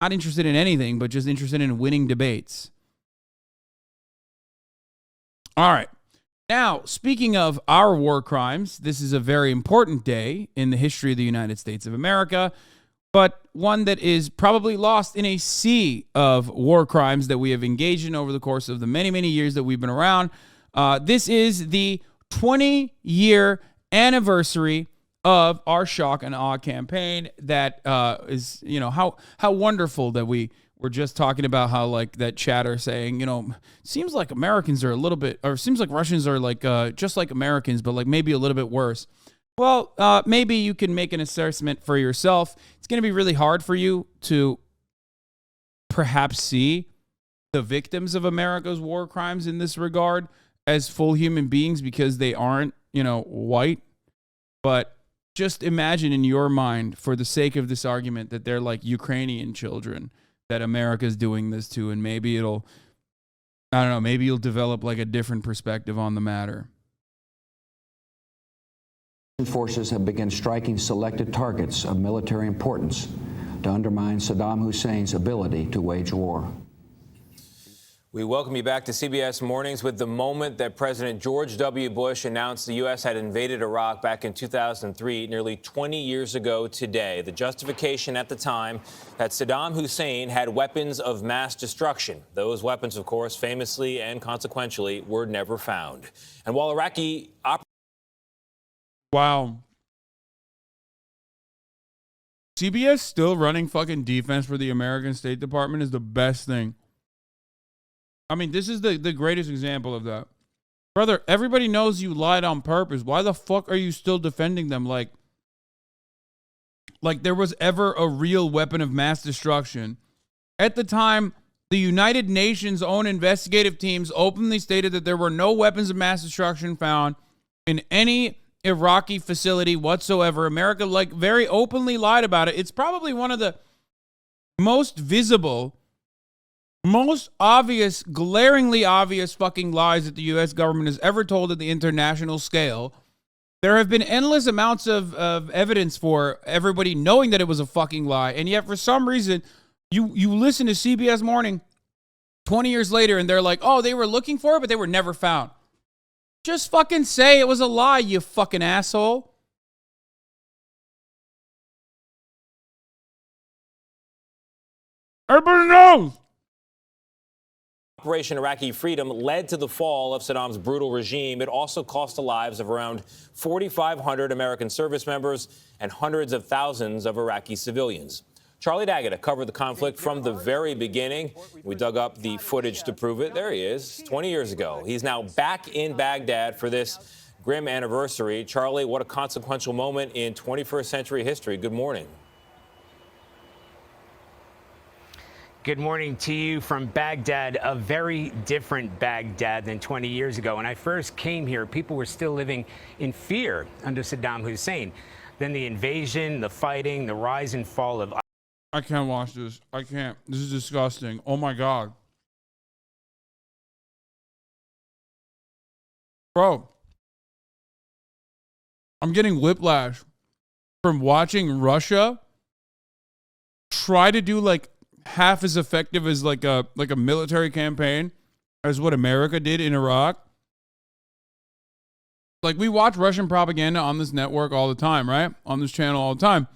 Not interested in anything, but just interested in winning debates. All right. Now, speaking of our war crimes, this is a very important day in the history of the United States of America, but one that is probably lost in a sea of war crimes that we have engaged in over the course of the many, many years that we've been around. This is the 20-year anniversary of our shock and awe campaign. That is, how wonderful that we were just talking about how, like, that chatter saying, seems like Americans are a little bit, or seems like Russians are like just like Americans, but like maybe a little bit worse. Well, maybe you can make an assessment for yourself. It's going to be really hard for you to perhaps see the victims of America's war crimes in this regard as full human beings because they aren't, white. But just imagine in your mind, for the sake of this argument, that they're like Ukrainian children that America's doing this to, and maybe it'll, I don't know, maybe you'll develop like a different perspective on the matter. Forces have begun striking selected targets of military importance to undermine Saddam Hussein's ability to wage war. We welcome you back to CBS Mornings with the moment that President George W. Bush announced the U.S. had invaded Iraq back in 2003, nearly 20 years ago today. The justification at the time that Saddam Hussein had weapons of mass destruction. Those weapons, of course, famously and consequentially were never found. And while Iraqi Wow. CBS still running fucking defense for the American State Department is the best thing. I mean, this is the greatest example of that. Brother, everybody knows you lied on purpose. Why the fuck are you still defending them? Like there was ever a real weapon of mass destruction. At the time, the United Nations' own investigative teams openly stated that there were no weapons of mass destruction found in any Iraqi facility whatsoever. America, like, very openly lied about it. It's probably one of the most visible, most obvious, glaringly obvious fucking lies that the U.S. government has ever told at the international scale. There have been endless amounts of evidence for everybody knowing that it was a fucking lie, and yet for some reason, you listen to CBS Morning 20 years later, and they're like, oh, they were looking for it, but they were never found. Just fucking say it was a lie, you fucking asshole. Everybody knows. Operation Iraqi Freedom led to the fall of Saddam's brutal regime. It also cost the lives of around 4,500 American service members and hundreds of thousands of Iraqi civilians. Charlie Daggett covered the conflict from the very beginning. We dug up the footage to prove it. There he is, 20 years ago. He's now back in Baghdad for this grim anniversary. Charlie, what a consequential moment in 21st century history. Good morning. Good morning to you from Baghdad, a very different Baghdad than 20 years ago. When I first came here, people were still living in fear under Saddam Hussein. Then the invasion, the fighting, the rise and fall of... I can't watch this. I can't. This is disgusting. Oh my God. Bro, I'm getting whiplash from watching Russia try to do like half as effective as like a military campaign as what America did in Iraq. Like, we watch Russian propaganda on this network all the time, right? On this channel all the time.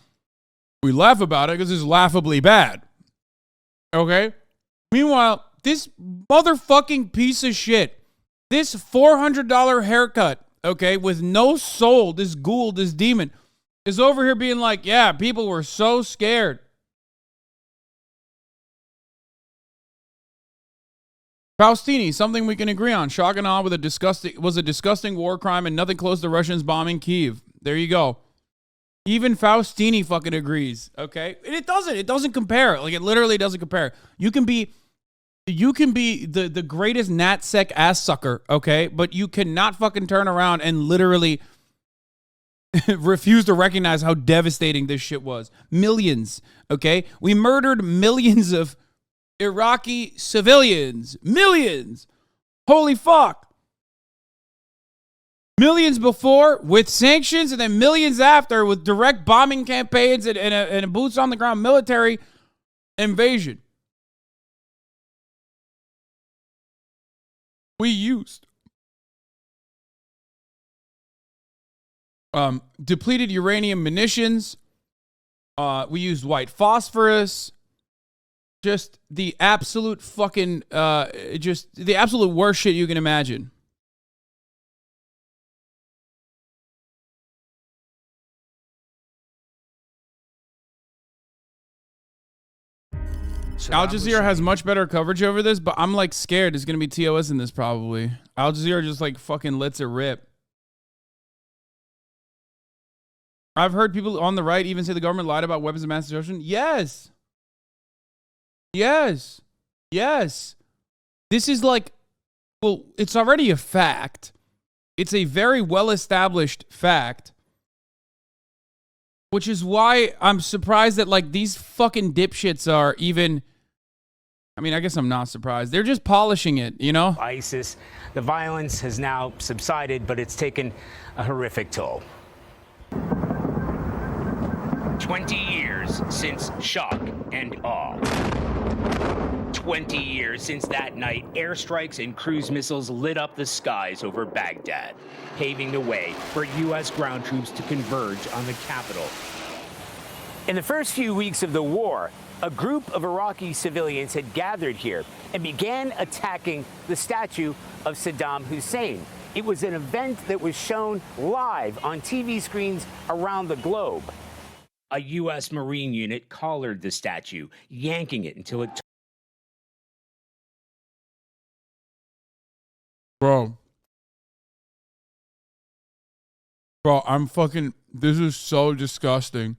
We laugh about it because it's laughably bad. Okay? Meanwhile, this motherfucking piece of shit, this $400 haircut, okay, with no soul, this ghoul, this demon, is over here being like, yeah, people were so scared. Faustini, something we can agree on. Shock and awe was a disgusting war crime and nothing close to Russians bombing Kyiv. There you go. Even Faustini fucking agrees, okay? And it doesn't compare. Like, it literally doesn't compare. You can be the greatest NatSec ass sucker, okay? But you cannot fucking turn around and literally refuse to recognize how devastating this shit was. Millions, okay? We murdered millions of Iraqi civilians. Millions. Holy fuck. Millions before with sanctions, and then millions after with direct bombing campaigns and a boots on the ground military invasion. We used depleted uranium munitions. We used white phosphorus. Just the absolute fucking, just the absolute worst shit you can imagine. Al Jazeera has much better coverage over this, but I'm like scared it's going to be TOS in this probably. Al Jazeera just like fucking lets it rip. I've heard people on the right even say the government lied about weapons of mass destruction. Yes. Yes. Yes. This is like, well, it's already a fact. It's a very well-established fact. Which is why I'm surprised that like these fucking dipshits are even, I mean, I guess I'm not surprised. They're just polishing it, you know? ISIS. The violence has now subsided, but it's taken a horrific toll. 20 years since shock and awe. 20 years since that night, airstrikes and cruise missiles lit up the skies over Baghdad, paving the way for U.S. ground troops to converge on the capital. In the first few weeks of the war, a group of Iraqi civilians had gathered here and began attacking the statue of Saddam Hussein. It was an event that was shown live on TV screens around the globe. A U.S. Marine unit collared the statue, yanking it until it... Bro, I'm fucking, this is so disgusting.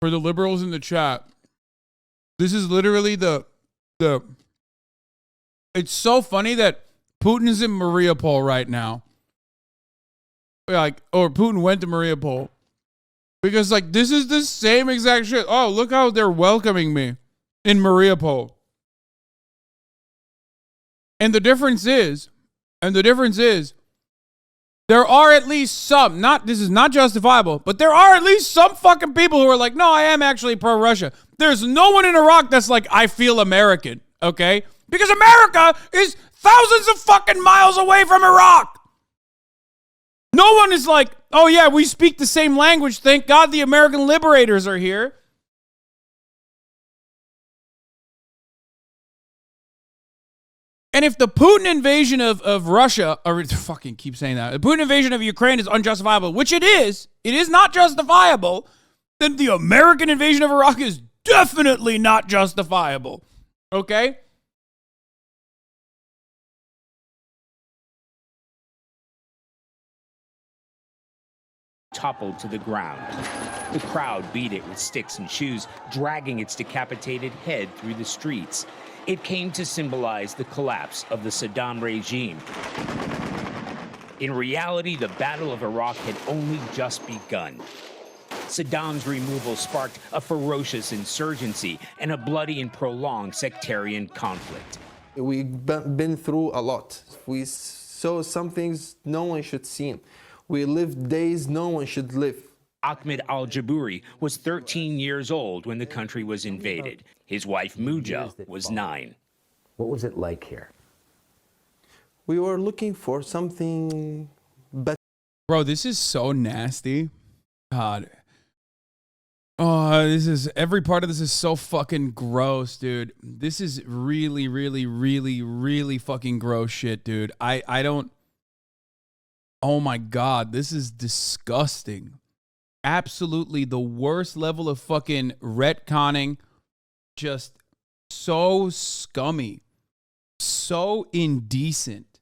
For the liberals in the chat, this is literally it's so funny that Putin is in Mariupol right now. Like, or Putin went to Mariupol. Because, like, this is the same exact shit. Oh, look how they're welcoming me in Mariupol. And the difference is, there are at least some, this is not justifiable, but there are at least some fucking people who are like, no, I am actually pro-Russia. There's no one in Iraq that's like, I feel American, okay? Because America is thousands of fucking miles away from Iraq. No one is like, oh yeah, we speak the same language. Thank God the American liberators are here. And if the Putin invasion of Russia, or fucking keep saying that, the Putin invasion of Ukraine is unjustifiable, which it is not justifiable, then the American invasion of Iraq is definitely not justifiable. Okay? Toppled to the ground. The crowd beat it with sticks and shoes, dragging its decapitated head through the streets. It came to symbolize the collapse of the Saddam regime. In reality, the Battle of Iraq had only just begun. Saddam's removal sparked a ferocious insurgency and a bloody and prolonged sectarian conflict. We've been through a lot. We saw some things no one should see. We lived days no one should live. Ahmed al-Jabouri was 13 years old when the country was invaded. His wife, Muja, was 9. What was it like here? We were looking for something better. Bro, this is so nasty. God. Oh, this is, every part of this is so fucking gross, dude. This is really, really, really, really fucking gross shit, dude. I don't, oh my God, this is disgusting. Absolutely the worst level of fucking retconning. Just so scummy. So indecent.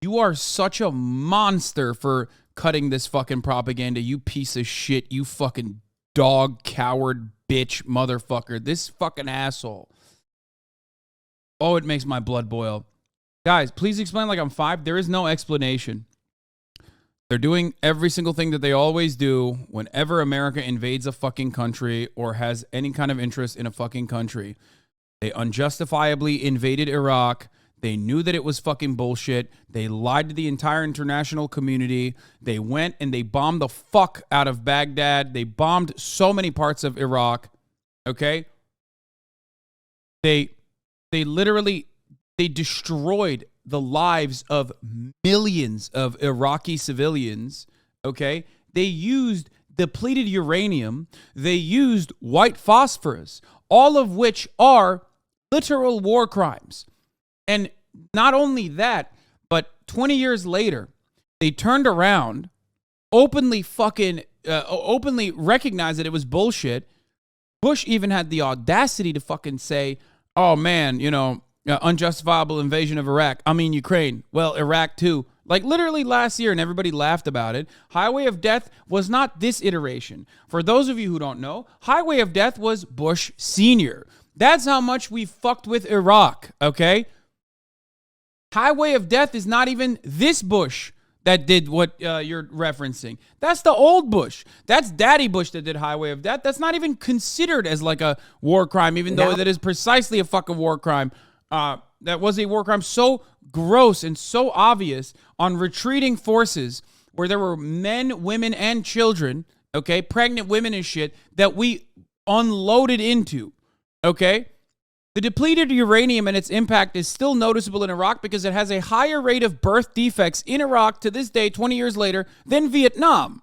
You are such a monster for cutting this fucking propaganda, you piece of shit, you fucking dog, coward, bitch, motherfucker. This fucking asshole. Oh, it makes my blood boil. Guys, please explain like I'm 5. There is no explanation. They're doing every single thing that they always do whenever America invades a fucking country or has any kind of interest in a fucking country. They unjustifiably invaded Iraq. They knew that it was fucking bullshit. They lied to the entire international community. They went and they bombed the fuck out of Baghdad. They bombed so many parts of Iraq. Okay? They literally destroyed the lives of millions of Iraqi civilians, okay? They used depleted uranium. They used white phosphorus, all of which are literal war crimes. And not only that, but 20 years later, they turned around, openly recognized that it was bullshit. Bush even had the audacity to fucking say, oh man, unjustifiable invasion of Iraq. I mean, Ukraine. Well, Iraq too. Like literally last year, and everybody laughed about it. Highway of Death was not this iteration. For those of you who don't know, Highway of Death was Bush Sr. That's how much we fucked with Iraq, okay? Highway of Death is not even this Bush that did what you're referencing. That's the old Bush. That's Daddy Bush that did Highway of Death. That's not even considered as like a war crime, even though that is precisely a fucking war crime. That was a war crime so gross and so obvious on retreating forces where there were men, women, and children, okay, pregnant women and shit, that we unloaded into, okay? The depleted uranium and its impact is still noticeable in Iraq because it has a higher rate of birth defects in Iraq to this day, 20 years later, than Vietnam.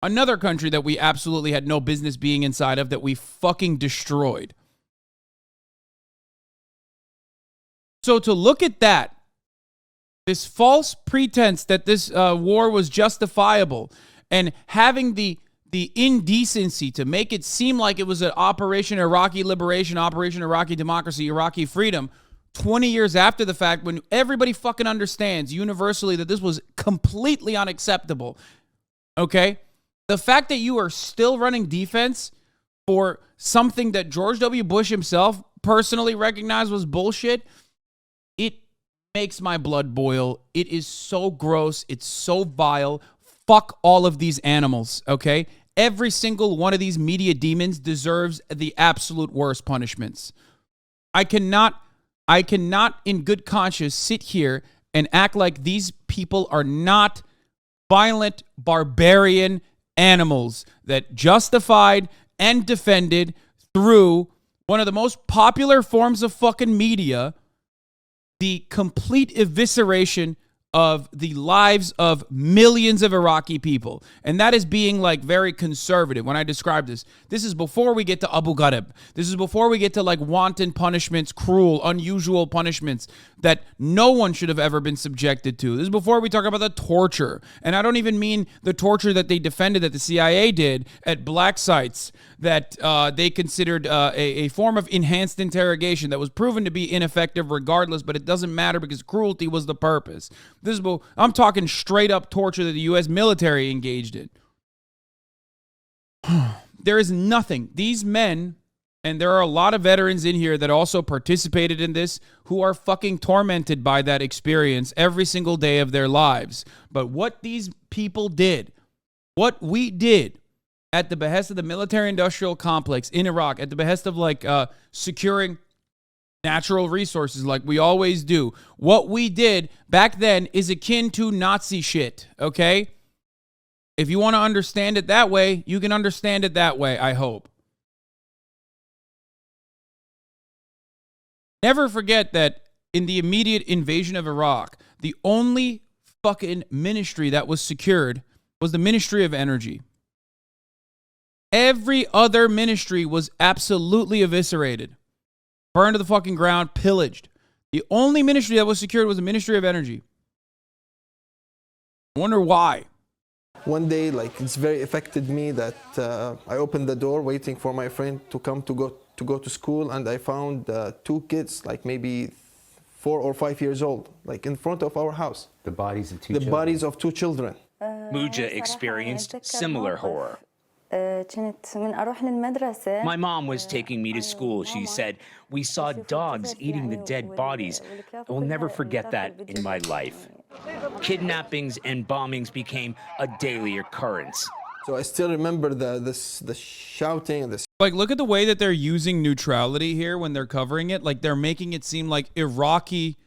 Another country that we absolutely had no business being inside of, that we fucking destroyed. So to look at that, this false pretense that this war was justifiable, and having the indecency to make it seem like it was an Operation Iraqi Liberation, Operation Iraqi Democracy, Iraqi Freedom, 20 years after the fact, when everybody fucking understands universally that this was completely unacceptable, okay? The fact that you are still running defense for something that George W. Bush himself personally recognized was bullshit, it makes my blood boil. It is so gross. It's so vile. Fuck all of these animals, okay? Every single one of these media demons deserves the absolute worst punishments. I cannot in good conscience sit here and act like these people are not violent, barbarian animals that justified and defended through one of the most popular forms of fucking media the complete evisceration of the lives of millions of Iraqi people. And that is being like very conservative when I describe this. This is before we get to Abu Ghraib. This is before we get to like wanton punishments, cruel, unusual punishments that no one should have ever been subjected to. This is before we talk about the torture. And I don't even mean the torture that they defended that the CIA did at black sites that they considered a form of enhanced interrogation that was proven to be ineffective regardless, but it doesn't matter because cruelty was the purpose. I'm talking straight up torture that the U.S. military engaged in. There is nothing. These men, and there are a lot of veterans in here that also participated in this, who are fucking tormented by that experience every single day of their lives. But what these people did, what we did at the behest of the military-industrial complex in Iraq, at the behest of like securing natural resources like we always do. What we did back then is akin to Nazi shit, okay? If you want to understand it that way, you can understand it that way, I hope. Never forget that in the immediate invasion of Iraq, the only fucking ministry that was secured was the Ministry of Energy. Every other ministry was absolutely eviscerated. Burned to the fucking ground, pillaged. The only ministry that was secured was the Ministry of Energy. I wonder why. One day, like, it's very affected me that I opened the door waiting for my friend to come to go to school, and I found two kids, like maybe 4 or 5 years old, like in front of our house. The bodies of two The children. bodies of two children. Muja experienced similar horror. My mom was taking me to school. She said, "We saw dogs eating the dead bodies. I will never forget that in my life." Kidnappings and bombings became a daily occurrence. So I still remember the shouting and the... Like, look at the way that they're using neutrality here when they're covering it. Like, they're making it seem like Iraqi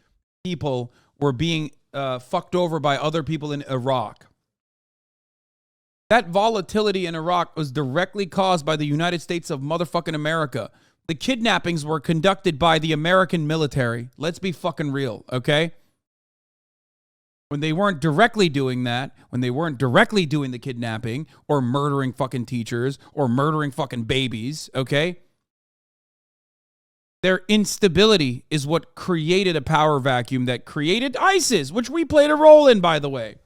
people were being fucked over by other people in Iraq. That volatility in Iraq was directly caused by the United States of motherfucking America. The kidnappings were conducted by the American military. Let's be fucking real, okay? When they weren't directly doing that, when they weren't directly doing the kidnapping or murdering fucking teachers or murdering fucking babies, okay? Their instability is what created a power vacuum that created ISIS, which we played a role in, by the way.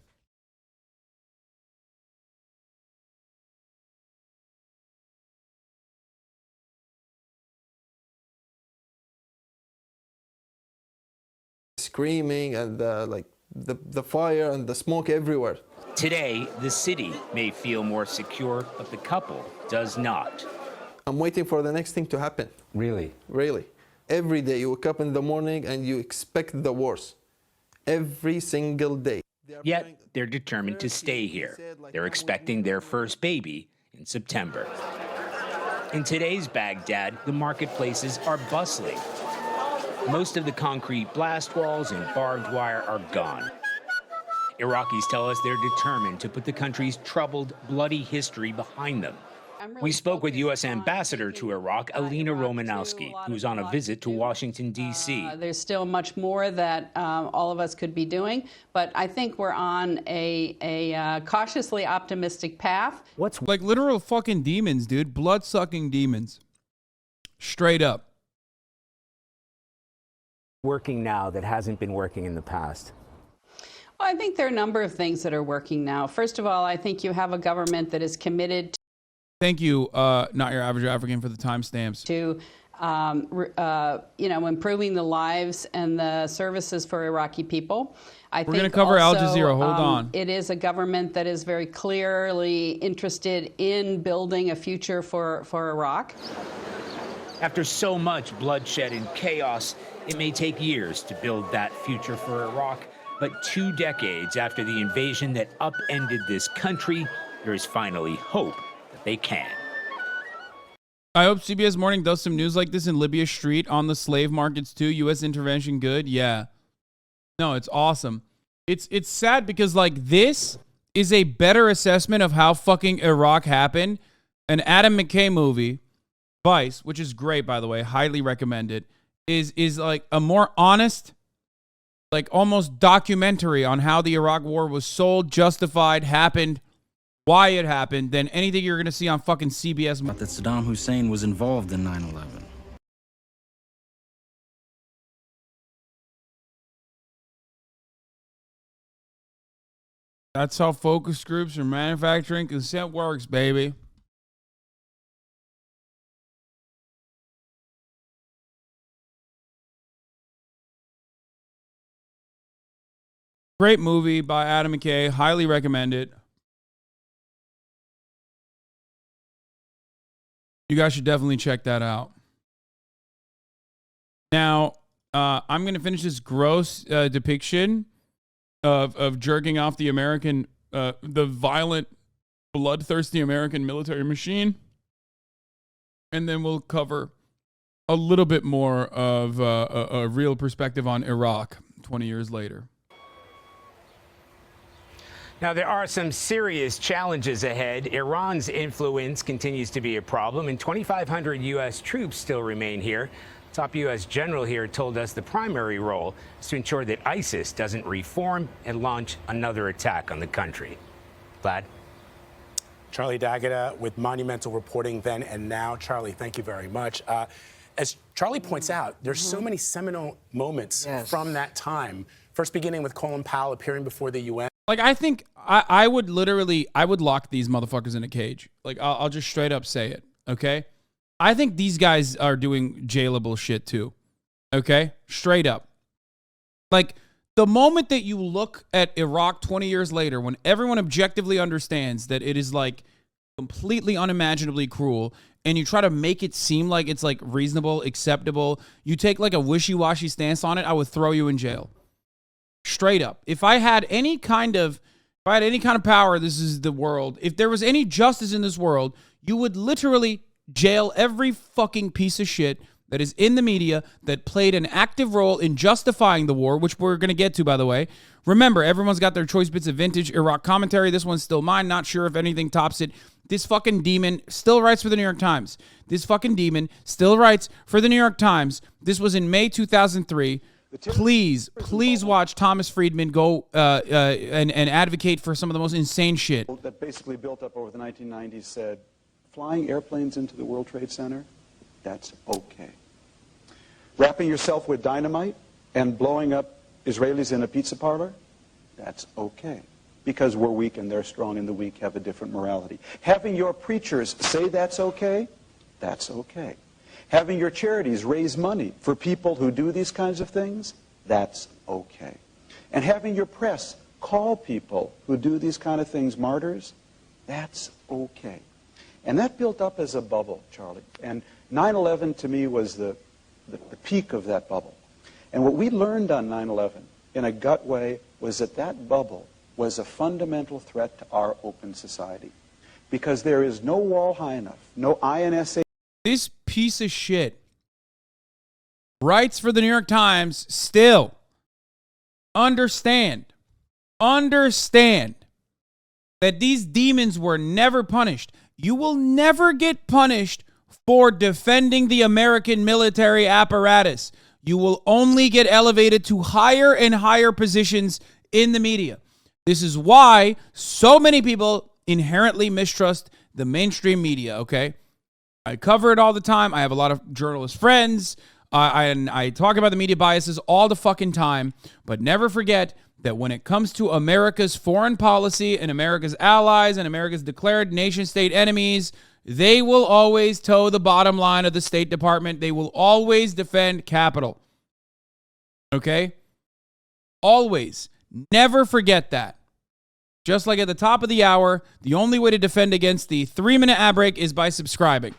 Screaming and the fire and the smoke everywhere. Today, the city may feel more secure, but the couple does not. I'm waiting for the next thing to happen. Really? Really. Every day you wake up in the morning and you expect the worst. Every single day. Yet, they're determined to stay here. They're expecting their first baby in September. In today's Baghdad, the marketplaces are bustling. Most of the concrete blast walls and barbed wire are gone. Iraqis tell us they're determined to put the country's troubled, bloody history behind them. We spoke with U.S. Ambassador to Iraq, Alina Romanowski, who's on a visit to Washington, D.C. There's still much more that all of us could be doing, but I think we're on a cautiously optimistic path. What's like literal fucking demons, dude? Blood-sucking demons. Straight up. Working now that hasn't been working in the past? Well, I think there are a number of things that are working now. First of all, I think you have a government that is committed Thank you, Not Your Average African, for the timestamps. to improving the lives and the services for Iraqi people. We're going to cover Al Jazeera. Hold on. It is a government that is very clearly interested in building a future for Iraq. After so much bloodshed and chaos, it may take years to build that future for Iraq. But 2 decades after the invasion that upended this country, there is finally hope that they can. I hope CBS Morning does some news like this in Libya Street on the slave markets too. U.S. intervention good? Yeah. No, it's awesome. It's sad because like this is a better assessment of how fucking Iraq happened. An Adam McKay movie, Vice, which is great by the way, highly recommended, is like a more honest, like almost documentary on how the Iraq war was sold, justified, happened, why it happened, than anything you're going to see on fucking CBS. That Saddam Hussein was involved in 9/11. That's how focus groups or manufacturing consent works, baby. Great movie by Adam McKay. Highly recommend it. You guys should definitely check that out. Now, I'm going to finish this gross depiction of jerking off the American, the violent, bloodthirsty American military machine. And then we'll cover a little bit more of a real perspective on Iraq 20 years later. Now, there are some serious challenges ahead. Iran's influence continues to be a problem, and 2,500 U.S. troops still remain here. Top U.S. general here told us the primary role is to ensure that ISIS doesn't reform and launch another attack on the country. Vlad? Charlie D'Agata with monumental reporting then and now. Charlie, thank you very much. As Charlie points out, there's so many seminal moments from that time. First beginning with Colin Powell appearing before the UN. Like, I think I would literally, I would lock these motherfuckers in a cage. Like, I'll just straight up say it, okay? I think these guys are doing jailable shit too, okay? Straight up. Like, the moment that you look at Iraq 20 years later, when everyone objectively understands that it is, like, completely unimaginably cruel, and you try to make it seem like it's, like, reasonable, acceptable, you take, like, a wishy-washy stance on it, I would throw you in jail. Straight up. If I had any kind of power, this is the world. If there was any justice in this world, you would literally jail every fucking piece of shit that is in the media that played an active role in justifying the war, which we're going to get to, by the way. Remember, everyone's got their choice bits of vintage Iraq commentary. This one's still mine. Not sure if anything tops it. This fucking demon still writes for the New York Times. This fucking demon still writes for the New York Times. This was in May 2003. Please watch Thomas Friedman go and advocate for some of the most insane shit. That basically built up over the 1990s said, flying airplanes into the World Trade Center, that's okay. Wrapping yourself with dynamite and blowing up Israelis in a pizza parlor, that's okay. Because we're weak and they're strong and the weak have a different morality. Having your preachers say that's okay, that's okay. Having your charities raise money for people who do these kinds of things, that's okay. And having your press call people who do these kind of things martyrs, that's okay. And that built up as a bubble, Charlie. And 9/11 to me was the peak of that bubble. And what we learned on 9/11 in a gut way was that that bubble was a fundamental threat to our open society. Because there is no wall high enough, no INSA. This piece of shit writes for the New York Times still. Understand that these demons were never punished. You will never get punished for defending the American military apparatus. You will only get elevated to higher and higher positions in the media. This is why so many people inherently mistrust the mainstream media, okay? I cover it all the time. I have a lot of journalist friends. I talk about the media biases all the fucking time. But never forget that when it comes to America's foreign policy and America's allies and America's declared nation-state enemies, they will always toe the bottom line of the State Department. They will always defend capital. Okay? Always. Never forget that. Just like at the top of the hour, the only way to defend against the 3-minute ad break is by subscribing.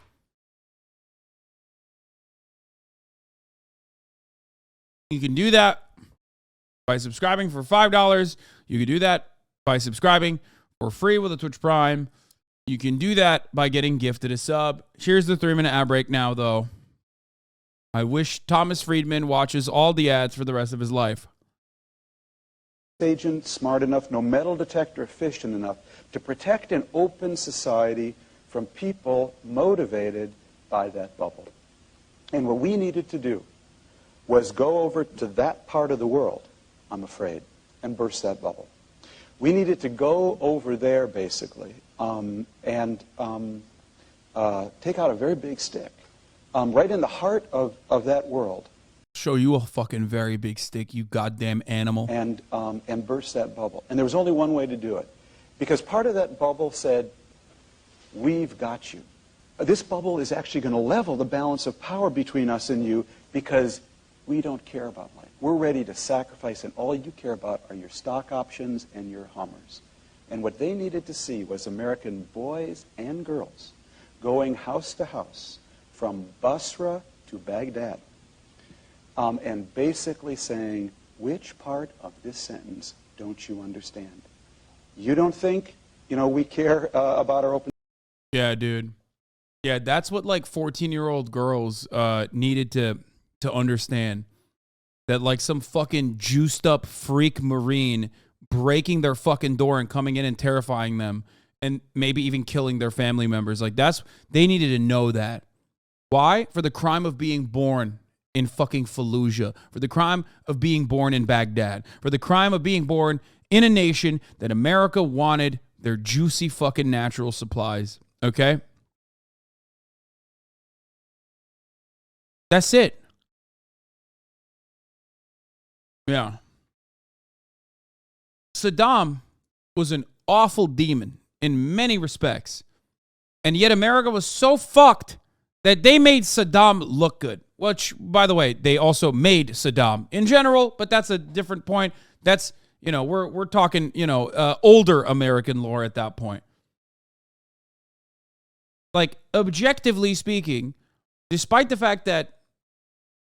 You can do that by subscribing for $5. You can do that by subscribing for free with a Twitch Prime. You can do that by getting gifted a sub. Here's the 3-minute ad break now, though. I wish Thomas Friedman watches all the ads for the rest of his life. Agent smart enough, no metal detector efficient enough to protect an open society from people motivated by that bubble. And what we needed to do was go over to that part of the world, I'm afraid, and burst that bubble. We needed to go over there, basically, and take out a very big stick, right in the heart of that world. Show you a fucking very big stick, you goddamn animal. And burst that bubble. And there was only one way to do it. Because part of that bubble said, we've got you. This bubble is actually going to level the balance of power between us and you because we don't care about life. We're ready to sacrifice, and all you care about are your stock options and your Hummers. And what they needed to see was American boys and girls going house to house from Basra to Baghdad. And basically saying, which part of this sentence don't you understand? You don't think, we care about our open... Yeah, dude. Yeah, that's what, 14-year-old girls needed to understand. That, some fucking juiced-up freak Marine breaking their fucking door and coming in and terrifying them and maybe even killing their family members. They needed to know that. Why? For the crime of being born in fucking Fallujah, for the crime of being born in Baghdad, for the crime of being born in a nation that America wanted their juicy fucking natural supplies. Okay? That's it. Yeah. Saddam was an awful demon in many respects. And yet America was so fucked that they made Saddam look good. Which, by the way, they also made Saddam in general, but that's a different point. That's, we're talking, older American lore at that point. Objectively speaking, despite the fact that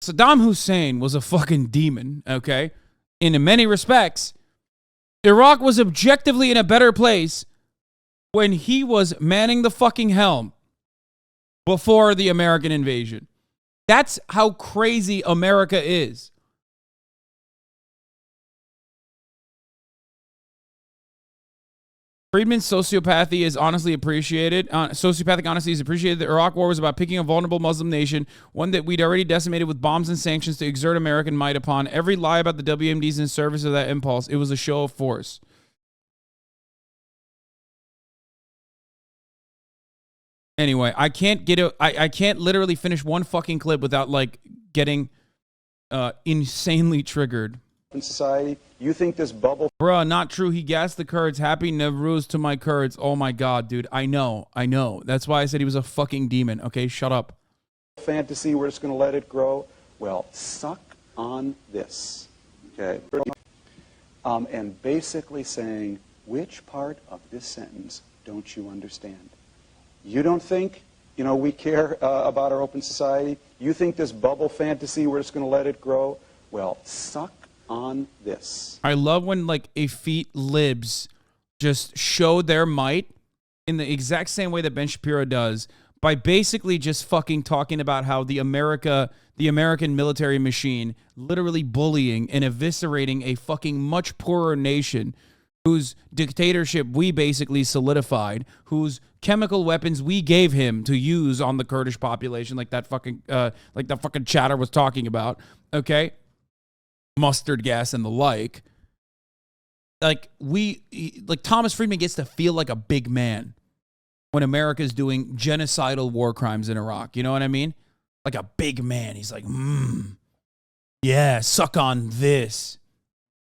Saddam Hussein was a fucking demon, okay, in many respects, Iraq was objectively in a better place when he was manning the fucking helm before the American invasion. That's how crazy America is. Friedman's sociopathy is honestly appreciated. Sociopathic honesty is appreciated. The Iraq War was about picking a vulnerable Muslim nation, one that we'd already decimated with bombs and sanctions to exert American might upon. Every lie about the WMDs in service of that impulse. It was a show of force. Anyway, I can't literally finish one fucking clip without like getting insanely triggered. In society, you think this bubble... Bruh, not true. He gassed the Kurds. Happy Nowruz to my Kurds. Oh my God, dude. I know. That's why I said he was a fucking demon. Okay, shut up. Fantasy, we're just going to let it grow. Well, suck on this. Okay? And basically saying, which part of this sentence don't you understand? You don't think, we care about our open society? You think this bubble fantasy, we're just going to let it grow? Well, suck on this. I love when like effete libs just show their might in the exact same way that Ben Shapiro does by basically just fucking talking about how the American military machine literally bullying and eviscerating a fucking much poorer nation whose dictatorship we basically solidified, whose chemical weapons we gave him to use on the Kurdish population, like that fucking chatter was talking about, okay? Mustard gas and the like. Like Thomas Friedman gets to feel like a big man when America's doing genocidal war crimes in Iraq. You know what I mean? Like a big man. He's like, yeah, suck on this.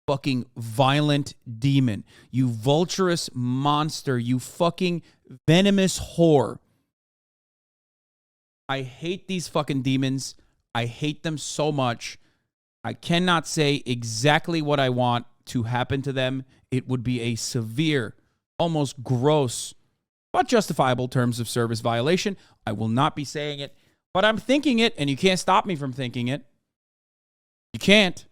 Fucking violent demon. You vulturous monster. You fucking venomous whore. I hate these fucking demons. I hate them so much. I cannot say exactly what I want to happen to them. It would be a severe, almost gross, but justifiable terms of service violation. I will not be saying it, but I'm thinking it, and you can't stop me from thinking it. You can't.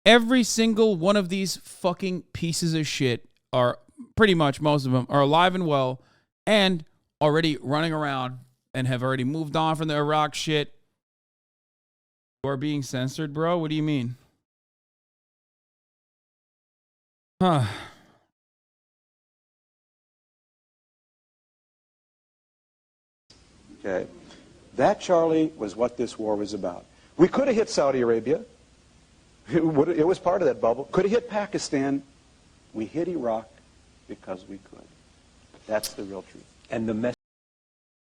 Every single one of these fucking pieces of shit are, pretty much most of them, are alive and well and already running around and have already moved on from the Iraq shit. You are being censored, bro? What do you mean? Huh. Okay. That, Charlie, was what this war was about. We could have hit Saudi Arabia. It was part of that bubble. Could have hit Pakistan. We hit Iraq because we could. That's the real truth. And the message...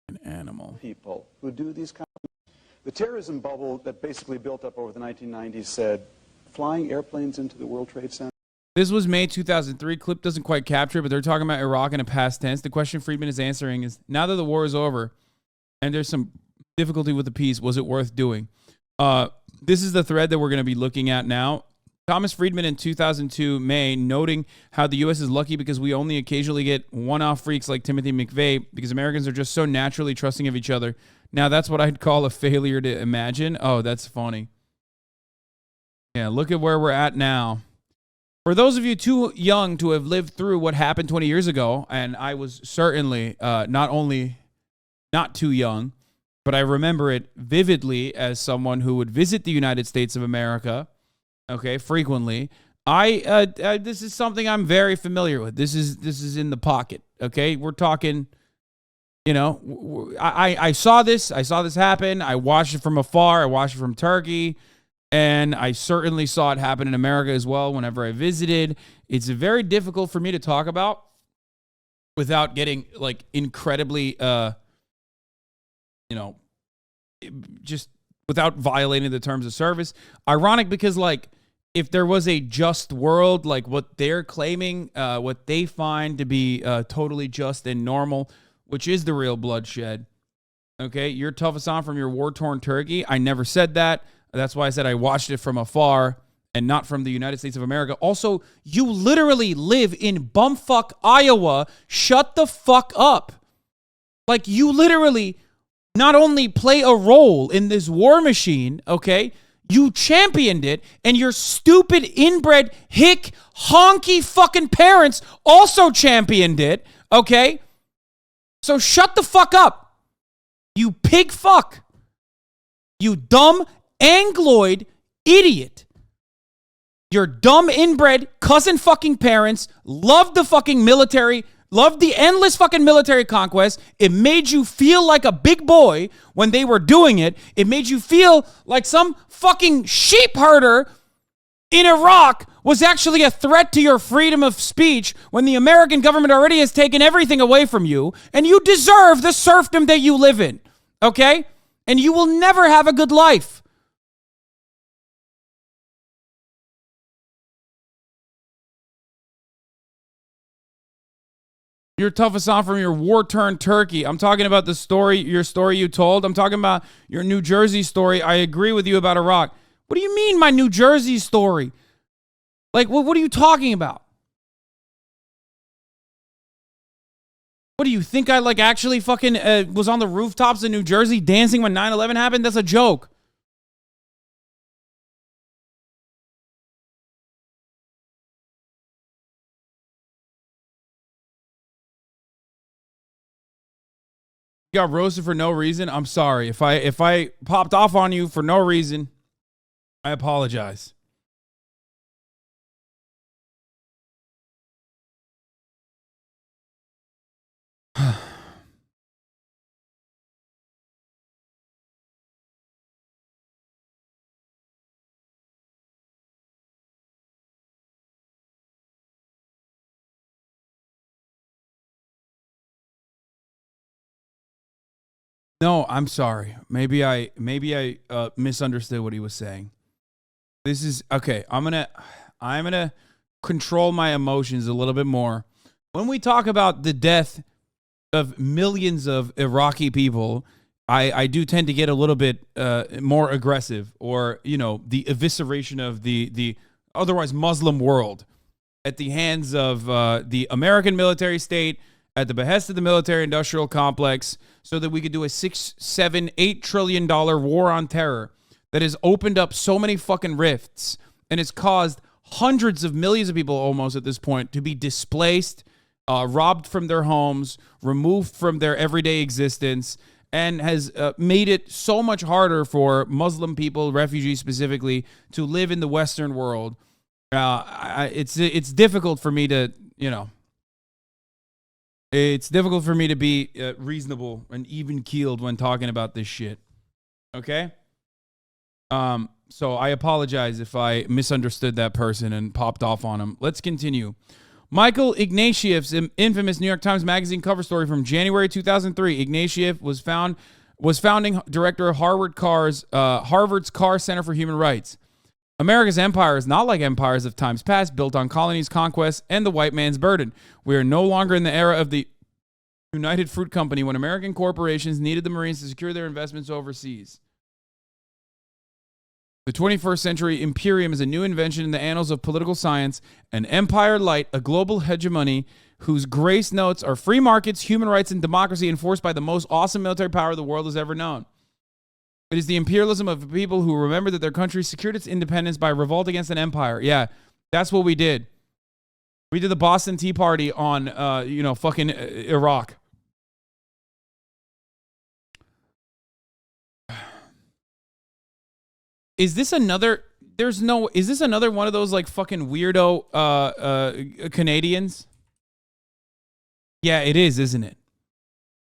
An animal. People who do these kinds of... The terrorism bubble that basically built up over the 1990s said, flying airplanes into the World Trade Center. This was May 2003. Clip doesn't quite capture it, but they're talking about Iraq in a past tense. The question Friedman is answering is, now that the war is over and there's some difficulty with the peace, was it worth doing? This is the thread that we're going to be looking at now. Thomas Friedman in 2002 May, noting how the U.S. is lucky because we only occasionally get one-off freaks like Timothy McVeigh because Americans are just so naturally trusting of each other. Now, that's what I'd call a failure to imagine. Oh, that's funny. Yeah, look at where we're at now. For those of you too young to have lived through what happened 20 years ago, and I was certainly not only not too young, but I remember it vividly as someone who would visit the United States of America, okay, frequently. This is something I'm very familiar with. This is in the pocket, okay? We're talking... I saw this happen. I watched it from afar. I watched it from Turkey. And I certainly saw it happen in America as well whenever I visited. It's very difficult for me to talk about without getting like incredibly, just without violating the terms of service. Ironic because like if there was a just world, like what they're claiming, what they find to be totally just and normal, which is the real bloodshed. Okay, you're tough Hasan from your war-torn Turkey. I never said that. That's why I said I watched it from afar and not from the United States of America. Also, you literally live in bumfuck Iowa. Shut the fuck up. Like, you literally not only play a role in this war machine, okay, you championed it, and your stupid inbred hick honky fucking parents also championed it, okay? So shut the fuck up, you pig fuck. You dumb Angloid idiot. Your dumb inbred cousin fucking parents loved the fucking military, loved the endless fucking military conquest. It made you feel like a big boy when they were doing it. It made you feel like some fucking sheep herder in Iraq was actually a threat to your freedom of speech when the American government already has taken everything away from you, and you deserve the serfdom that you live in, okay? And you will never have a good life. You're tough Hasan from your war-torn Turkey. I'm talking about the story, your story you told. I'm talking about your New Jersey story. I agree with you about Iraq. What do you mean my New Jersey story? Like, what are you talking about? What do you think I like actually fucking was on the rooftops in New Jersey dancing when 9/11 happened? That's a joke. Got roasted for no reason. I'm sorry. If I popped off on you for no reason, I apologize. No, I'm sorry. Maybe I misunderstood what he was saying. This is okay. I'm gonna control my emotions a little bit more. When we talk about the death of millions of Iraqi people, I do tend to get a little bit more aggressive, or the evisceration of the otherwise Muslim world at the hands of the American military state, at the behest of the military-industrial complex, so that we could do a $6, $7, $8 trillion war on terror that has opened up so many fucking rifts and has caused hundreds of millions of people almost at this point to be displaced, robbed from their homes, removed from their everyday existence, and has made it so much harder for Muslim people, refugees specifically, to live in the Western world. It's difficult for me to, it's difficult for me to be reasonable and even-keeled when talking about this shit. Okay? So I apologize if I misunderstood that person and popped off on him. Let's continue. Michael Ignatieff's infamous New York Times Magazine cover story from January 2003. Ignatieff was founding director of Harvard's Carr Center for Human Rights. America's empire is not like empires of times past, built on colonies, conquests, and the white man's burden. We are no longer in the era of the United Fruit Company when American corporations needed the Marines to secure their investments overseas. The 21st century imperium is a new invention in the annals of political science, an empire light, a global hegemony whose grace notes are free markets, human rights, and democracy enforced by the most awesome military power the world has ever known. It is the imperialism of people who remember that their country secured its independence by revolt against an empire. Yeah, that's what we did. We did the Boston Tea Party on, fucking Iraq. Is this another one of those like fucking weirdo Canadians? Yeah, it is, isn't it?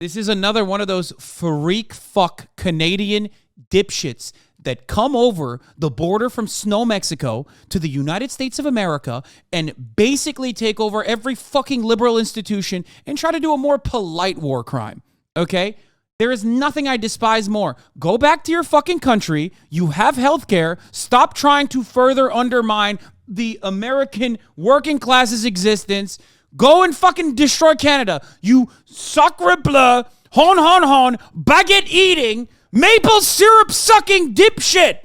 This is another one of those freak fuck Canadian dipshits that come over the border from Snow, Mexico to the United States of America and basically take over every fucking liberal institution and try to do a more polite war crime. Okay? There is nothing I despise more. Go back to your fucking country. You have health care. Stop trying to further undermine the American working class's existence. Go and fucking destroy Canada. You sacre bleu, hon, baguette eating, maple syrup sucking dipshit.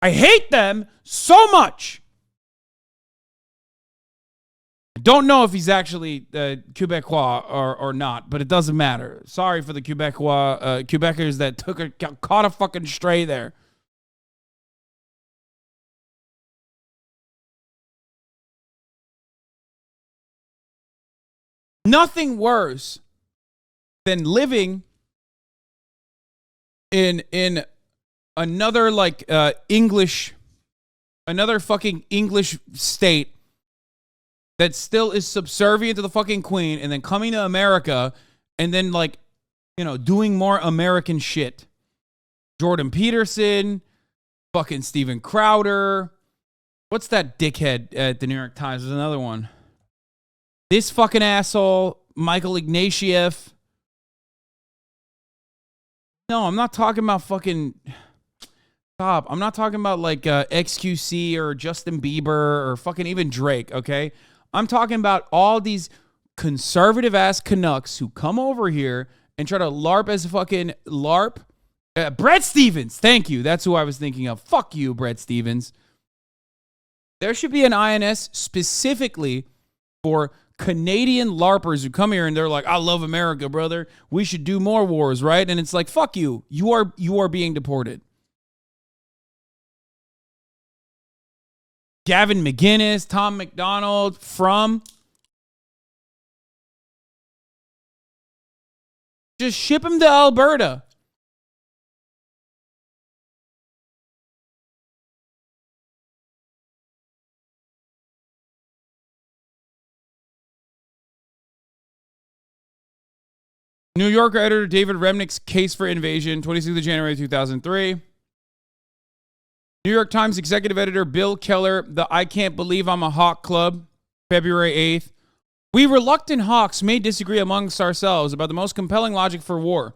I hate them so much. I don't know if he's actually Quebecois or not, but it doesn't matter. Sorry for the Quebecers that caught a fucking stray there. Nothing worse than living in another like English another fucking English state that still is subservient to the fucking queen, and then coming to America and then, like, you know, doing more American shit. Jordan Peterson, fucking Steven Crowder. What's that dickhead at the New York Times? There's another one. This fucking asshole, Michael Ignatieff. No, I'm not talking about fucking... Stop. I'm not talking about like XQC or Justin Bieber or fucking even Drake, okay? I'm talking about all these conservative-ass Canucks who come over here and try to LARP as a fucking LARP. Brett Stevens. Thank you. That's who I was thinking of. Fuck you, Brett Stevens. There should be an INS specifically for Canadian LARPers who come here and they're like, I love America, brother. We should do more wars, right? And it's like, fuck you. You are being deported. Gavin McGinnis, Tom McDonald from. Just ship him to Alberta. New Yorker editor David Remnick's Case for Invasion, 26th of January 2003. New York Times executive editor Bill Keller, the I Can't Believe I'm a Hawk Club, February 8th. We reluctant hawks may disagree amongst ourselves about the most compelling logic for war.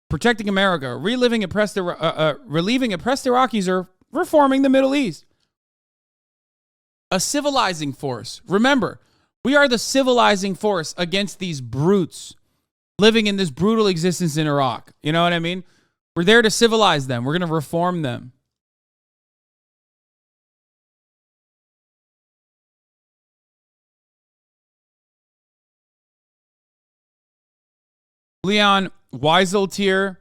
Protecting America, relieving oppressed Iraqis, or reforming the Middle East. A civilizing force. Remember, we are the civilizing force against these brutes living in this brutal existence in Iraq. You know what I mean? We're there to civilize them. We're going to reform them. Leon Wieseltier,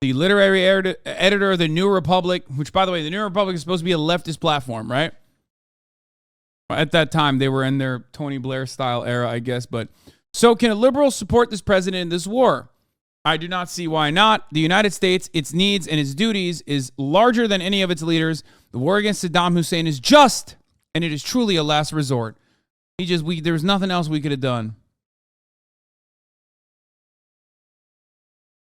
the literary editor of the New Republic, which, by the way, the New Republic is supposed to be a leftist platform, right? At that time, they were in their Tony Blair style era, I guess. But so can a liberal support this president in this war? I do not see why not. The United States, its needs and its duties is larger than any of its leaders. The war against Saddam Hussein is just, and it is truly a last resort. There was nothing else we could have done.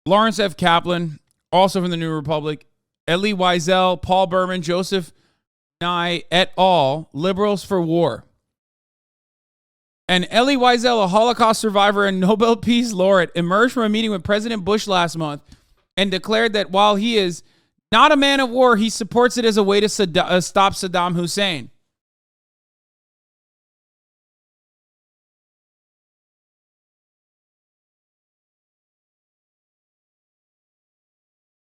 Lawrence F. Kaplan, also from the New Republic. Elie Wiesel, Paul Berman, Joseph Nye et al., Liberals for War. And Elie Wiesel, a Holocaust survivor and Nobel Peace Laureate, emerged from a meeting with President Bush last month and declared that while he is not a man of war, he supports it as a way to stop Saddam Hussein.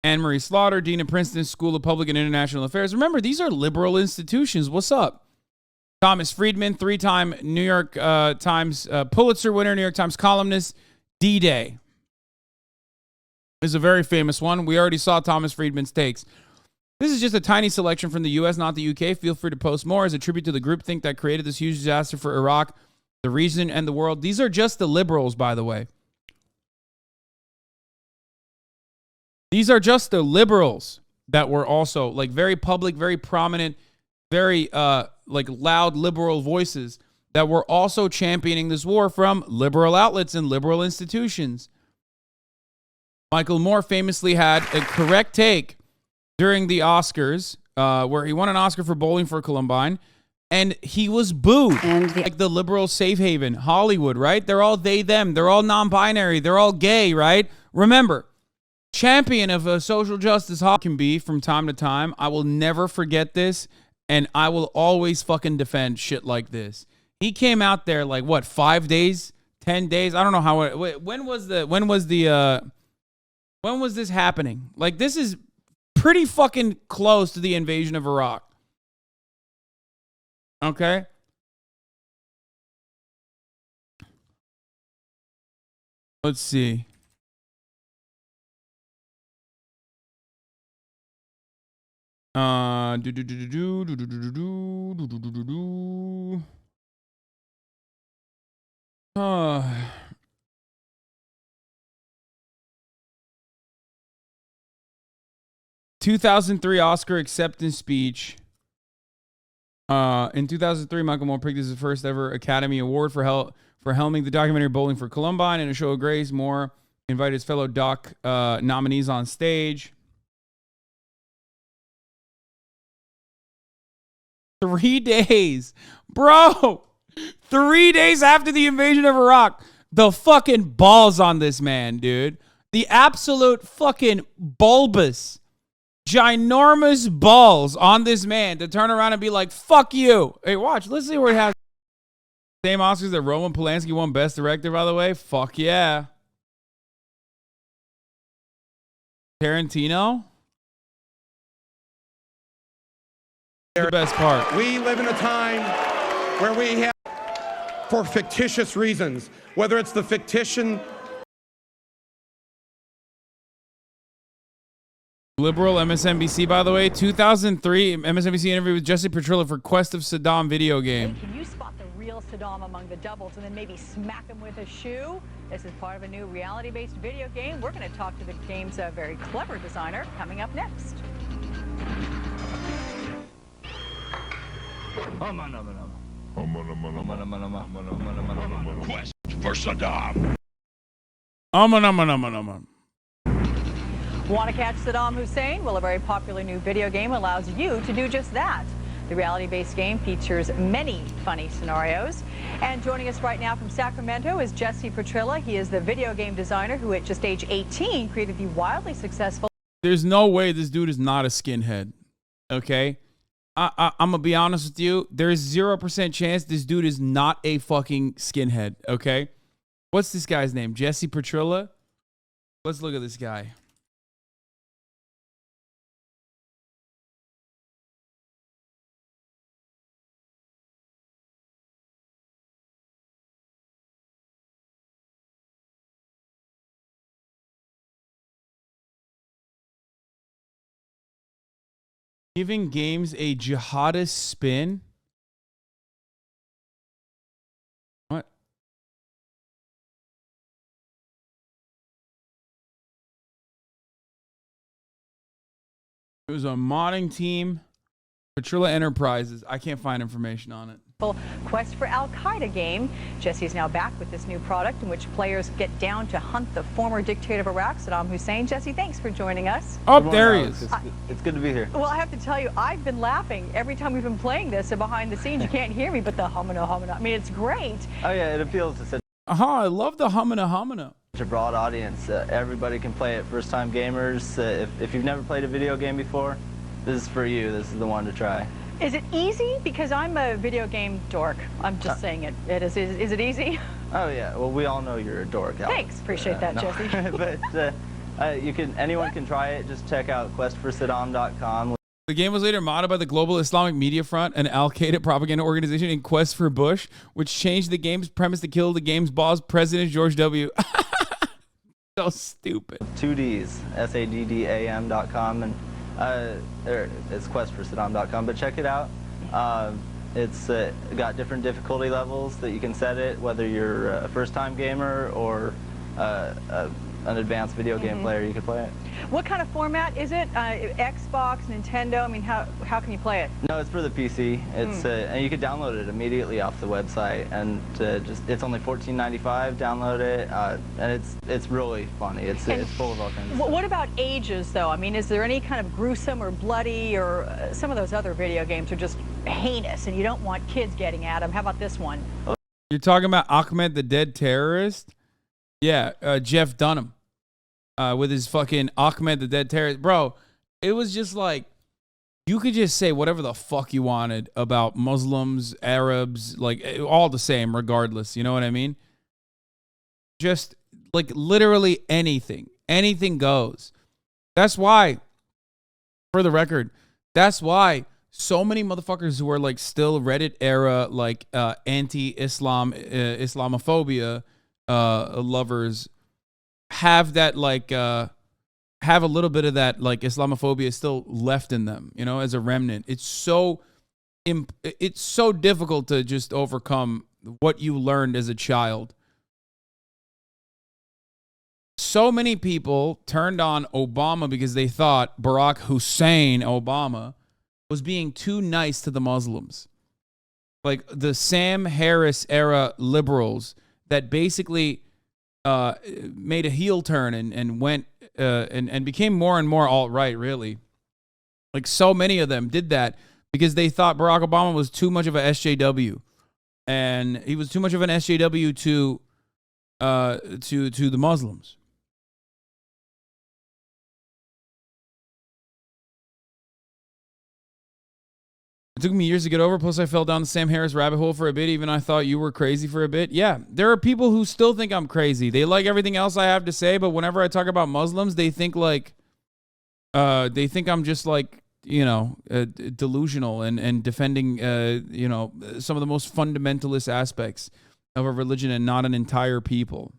Anne-Marie Slaughter, Dean of Princeton School of Public and International Affairs. Remember, these are liberal institutions. What's up? Thomas Friedman, three-time New York Times Pulitzer winner, New York Times columnist. D-Day is a very famous one. We already saw Thomas Friedman's takes. This is just a tiny selection from the U.S., not the U.K. Feel free to post more as a tribute to the groupthink that created this huge disaster for Iraq, the region, and the world. These are just the liberals, by the way. These are just the liberals that were also like very public, very prominent, very like loud liberal voices that were also championing this war from liberal outlets and liberal institutions. Michael Moore famously had a correct take during the Oscars where he won an Oscar for Bowling for Columbine, and he was booed. Like the liberal safe haven, Hollywood, right? They're all they, them. They're all non-binary. They're all gay, right? Remember, champion of a social justice can be from time to time. I will never forget this, and I will always fucking defend shit like this. He came out there like what, 5 days, 10 days? I don't know how. When was this happening? Like, this is pretty fucking close to the invasion of Iraq. Okay. Let's see. Uh, 2003 Oscar acceptance speech. In 2003, Michael Moore picked his first ever Academy Award for helming the documentary Bowling for Columbine. In a show of grace, Moore invited his fellow doc nominees on stage. 3 days. Bro, 3 days after the invasion of Iraq. The fucking balls on this man, dude. The absolute fucking bulbous, ginormous balls on this man to turn around and be like, fuck you. Hey, watch. Let's see where it has. Same Oscars that Roman Polanski won Best Director, by the way. Fuck yeah. Tarantino. The best part. We live in a time where we have, for fictitious reasons, whether it's the fictitious Liberal MSNBC, by the way. 2003 MSNBC interview with Jesse Petrilla for Quest of Saddam video game. Can you spot the real Saddam among the doubles and then maybe smack him with a shoe? This is part of a new reality-based video game. We're going to talk to the game's very clever designer coming up next. Quest for Saddam. Want to catch Saddam Hussein? Well, a very popular new video game allows you to do just that. The reality-based game features many funny scenarios. And joining us right now from Sacramento is Jesse Petrilla. He is the video game designer who, at just age 18, created the wildly successful... There's no way this dude is not a skinhead, okay? I'm going to be honest with you. There's 0% chance this dude is not a fucking skinhead, okay? What's this guy's name? Jesse Petrilla? Let's look at this guy. Giving games a jihadist spin? What? It was a modding team. Petrilla Enterprises. I can't find information on it. Quest for Al-Qaeda game. Jesse is now back with this new product in which players get down to hunt the former dictator of Iraq, Saddam Hussein. Jesse, thanks for joining us. Oh, there he is. It's good to be here. Well, I have to tell you, I've been laughing every time we've been playing this, and behind the scenes you can't hear me, but the humana. I mean, it's great. Oh yeah, it appeals to such I love the humana. a broad audience. Everybody can play it. First-time gamers. If you've never played a video game before, this is for you. This is the one to try. Is it easy? Because I'm a video game dork. I'm just saying it. Is it easy? Oh yeah. Well, we all know you're a dork. Thanks. Appreciate that, no. Jesse. But anyone can try it. Just check out questforsaddam.com. The game was later modded by the Global Islamic Media Front, an Al-Qaeda propaganda organization in Quest for Bush, which changed the game's premise to kill the game's boss, President George W. So stupid. 2Ds, SADDAM.com, and it's questforsaddam.com, but check it out. It's got different difficulty levels that you can set it, whether you're a first-time gamer or an advanced video game player, you can play it. What kind of format is it? Xbox, Nintendo? I mean, how can you play it? No, it's for the PC. It's and you can download it immediately off the website, and it's only $14.95. Download it, and it's really funny. It's full of all kinds of stuff. What about ages, though? I mean, is there any kind of gruesome or bloody, or some of those other video games are just heinous, and you don't want kids getting at them? How about this one? You're talking about Ahmed the Dead Terrorist? Yeah, Jeff Dunham. With his fucking Ahmed the Dead Terrorist. Bro, it was just like, you could just say whatever the fuck you wanted about Muslims, Arabs, like all the same regardless. You know what I mean? Just like literally anything. Anything goes. That's why, for the record, that's why so many motherfuckers who are like still Reddit era, like anti-Islam, Islamophobia lovers have that like have a little bit of that like Islamophobia still left in them, you know, as a remnant. It's so difficult to just overcome what you learned as a child. So many people turned on Obama because they thought Barack Hussein Obama was being too nice to the Muslims. like the Sam Harris era liberals that basically made a heel turn and went and became more and more alt-right, really. Like so many of them did that because they thought Barack Obama was too much of a SJW. And he was too much of an SJW to the Muslims. It took me years to get over. Plus, I fell down the Sam Harris rabbit hole for a bit. Even I thought you were crazy for a bit. Yeah, there are people who still think I'm crazy. They like everything else I have to say, but whenever I talk about Muslims, they think like, they think I'm just like, you know, delusional and defending, you know, some of the most fundamentalist aspects of a religion and not an entire people.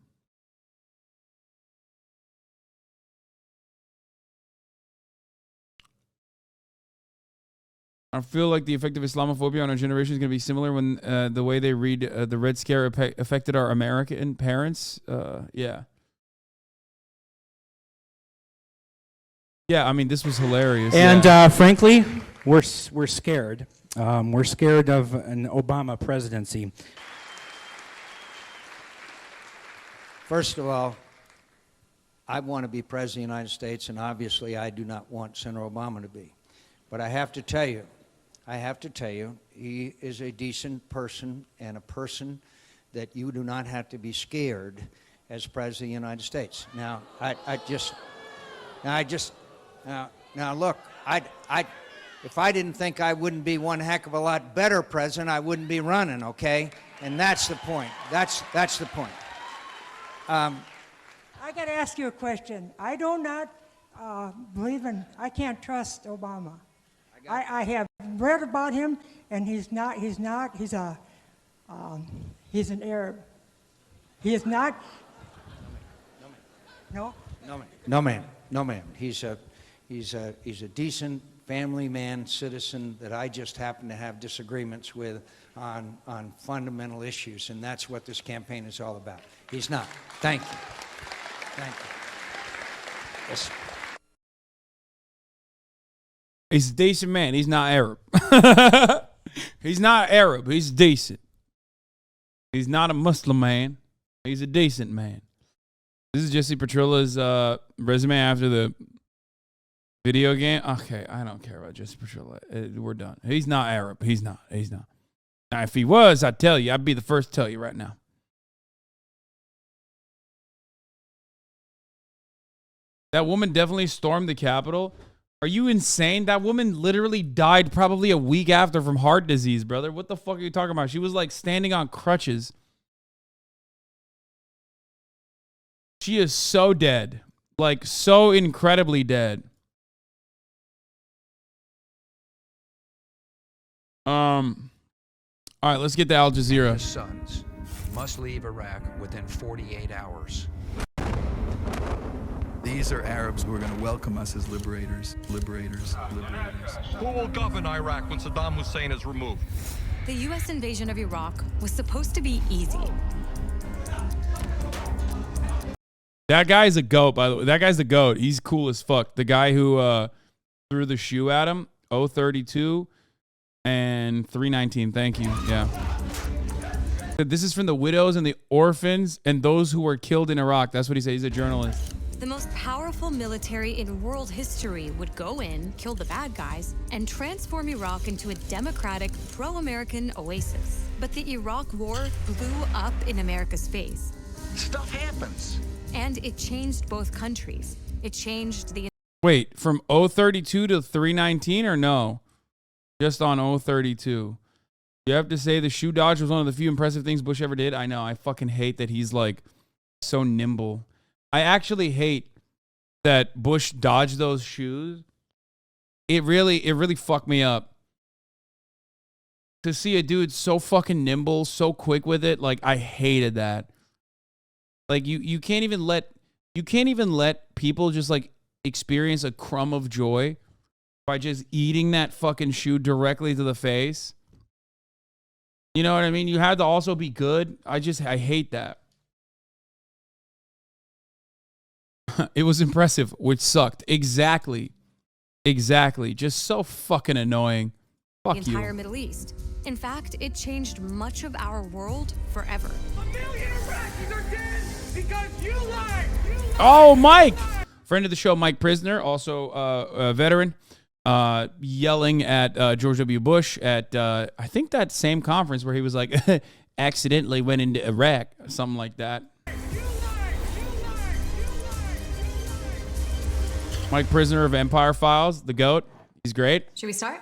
I feel like the effect of Islamophobia on our generation is going to be similar when the way they read the Red Scare affected our American parents. Yeah. Yeah, I mean, this was hilarious. And frankly, we're scared. We're scared of an Obama presidency. First of all, I want to be president of the United States, and obviously I do not want Senator Obama to be. But I have to tell you, he is a decent person and a person that you do not have to be scared as president of the United States. Now, now look, if I didn't think I wouldn't be one heck of a lot better president, I wouldn't be running, okay? And that's the point. That's the point. I got to ask you a question. I do not believe in, I can't trust Obama. I have read about him, and he's an Arab. He is not. No? No, ma'am. He's a decent family man, citizen that I just happen to have disagreements with on fundamental issues, and that's what this campaign is all about. He's not. Thank you. Thank you. Yes. He's a decent man. He's not Arab. He's not Arab. He's decent. He's not a Muslim man. He's a decent man. This is Jesse Petrilla's resume after the video game. Okay, I don't care about Jesse Petrilla. We're done. He's not Arab. He's not. Now, if he was, I'd tell you. I'd be the first to tell you right now. That woman definitely stormed the Capitol. Are you insane? That woman literally died probably a week after from heart disease, brother. What the fuck are you talking about? She was like standing on crutches. She is so dead. Like so incredibly dead. All right, let's get to Al Jazeera. His sons must leave Iraq within 48 hours. These are Arabs who are going to welcome us as liberators. Who will govern Iraq when Saddam Hussein is removed? The U.S. invasion of Iraq was supposed to be easy. That guy's a goat, by the way. That guy's a goat. He's cool as fuck. The guy who threw the shoe at him, 032 and 319. Thank you. Yeah. This is from the widows and the orphans and those who were killed in Iraq. That's what he said. He's a journalist. The most powerful military in world history would go in, kill the bad guys, and transform Iraq into a democratic, pro-American oasis. But the Iraq War blew up in America's face. Stuff happens. And it changed both countries. It changed the... Wait, from 032 to 319 or no? Just on 032. You have to say the shoe dodge was one of the few impressive things Bush ever did. I know. I fucking hate that he's like so nimble. I actually hate that Bush dodged those shoes. It really fucked me up. To see a dude so fucking nimble, so quick with it, like I hated that. Like you can't even let people just like experience a crumb of joy by just eating that fucking shoe directly to the face. You know what I mean? You had to also be good. I hate that. It was impressive, which sucked. Exactly. Just so fucking annoying. Fuck you. The entire Middle East. In fact, it changed much of our world forever. A million Iraqis are dead because you lied. Oh, Mike! Friend of the show, Mike Prisner, also a veteran, yelling at George W. Bush at, I think, that same conference where he was like, accidentally went into Iraq, something like that. Mike Prisner of Empire Files, the GOAT. He's great. Should we start?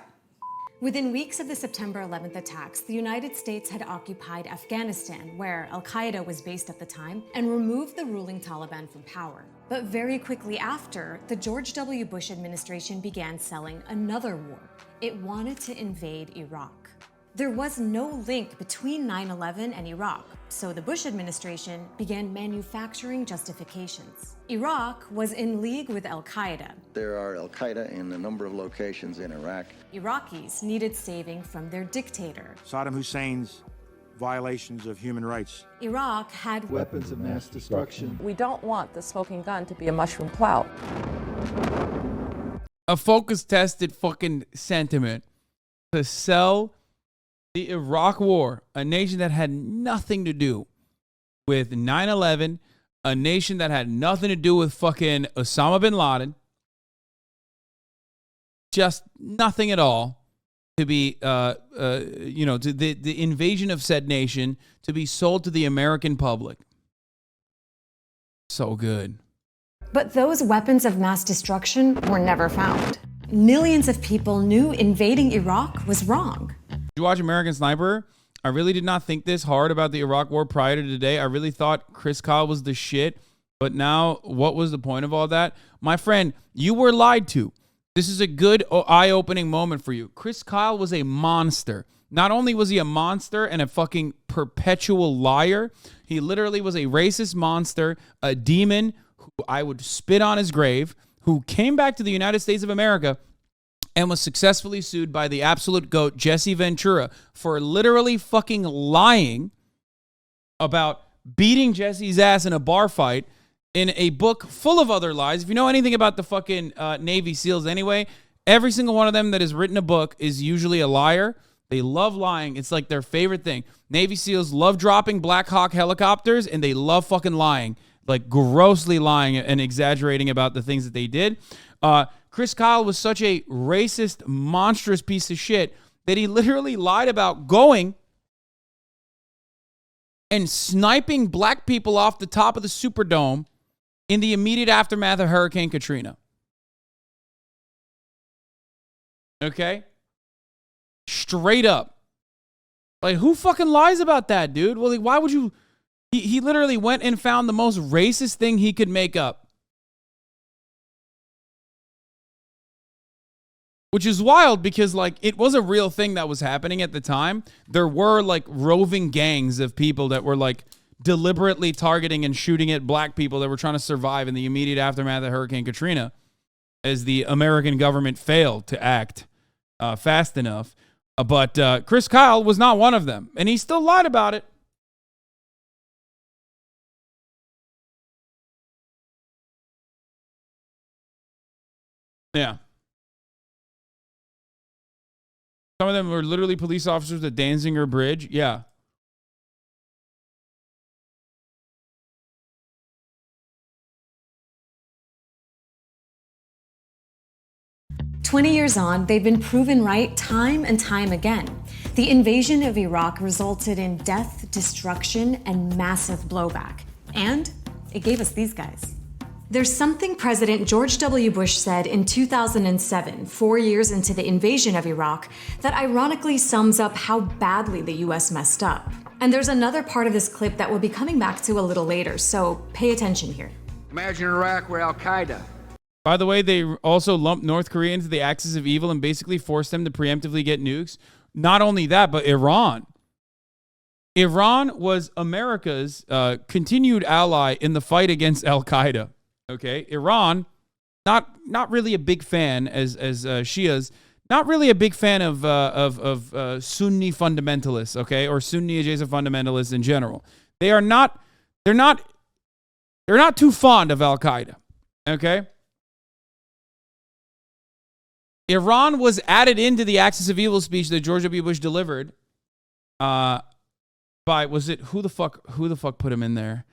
Within weeks of the September 11th attacks, the United States had occupied Afghanistan, where al-Qaeda was based at the time, and removed the ruling Taliban from power. But very quickly after, the George W. Bush administration began selling another war. It wanted to invade Iraq. There was no link between 9/11 and Iraq, so the Bush administration began manufacturing justifications. Iraq was in league with al-Qaeda. There are al-Qaeda in a number of locations in Iraq. Iraqis needed saving from their dictator. Saddam Hussein's violations of human rights. Iraq had weapons of mass destruction. We don't want the smoking gun to be a mushroom cloud. A focus-tested fucking sentiment to sell the Iraq War, a nation that had nothing to do with 9/11, a nation that had nothing to do with fucking Osama bin Laden, just nothing at all, to be, to the invasion of said nation to be sold to the American public. So good. But those weapons of mass destruction were never found. Millions of people knew invading Iraq was wrong. Did you watch American Sniper? I really did not think this hard about the Iraq War prior to today. I really thought Chris Kyle was the shit. But now, what was the point of all that? My friend, you were lied to. This is a good eye-opening moment for you. Chris Kyle was a monster. Not only was he a monster and a fucking perpetual liar, he literally was a racist monster, a demon who I would spit on his grave, who came back to the United States of America and was successfully sued by the absolute GOAT, Jesse Ventura, for literally fucking lying about beating Jesse's ass in a bar fight in a book full of other lies. If you know anything about the fucking Navy SEALs anyway, every single one of them that has written a book is usually a liar. They love lying. It's like their favorite thing. Navy SEALs love dropping Black Hawk helicopters, and they love fucking lying, like grossly lying and exaggerating about the things that they did. Chris Kyle was such a racist, monstrous piece of shit that he literally lied about going and sniping black people off the top of the Superdome in the immediate aftermath of Hurricane Katrina. Okay? Straight up. Like, who fucking lies about that, dude? Well, like, why would you... He literally went and found the most racist thing he could make up. Which is wild because, like, it was a real thing that was happening at the time. There were, like, roving gangs of people that were, like, deliberately targeting and shooting at black people that were trying to survive in the immediate aftermath of Hurricane Katrina as the American government failed to act fast enough. But Chris Kyle was not one of them, and he still lied about it. Yeah. Some of them were literally police officers at Danziger Bridge. Yeah. "20 years on, they've been proven right time and time again. The invasion of Iraq resulted in death, destruction, and massive blowback. And it gave us these guys. There's something President George W. Bush said in 2007, 4 years into the invasion of Iraq, that ironically sums up how badly the U.S. messed up. And there's another part of this clip that we'll be coming back to a little later, so pay attention here. Imagine Iraq where Al-Qaeda. By the way, they also lumped North Korea into the axis of evil and basically forced them to preemptively get nukes. Not only that, but Iran. Iran was America's continued ally in the fight against Al-Qaeda. Okay, Iran, not really a big fan as Shias, not really a big fan of Sunni fundamentalists, okay, or Sunni adjacent fundamentalists in general. They're not too fond of Al-Qaeda, okay. Iran was added into the axis of evil speech that George W. Bush delivered was it who the fuck put him in there?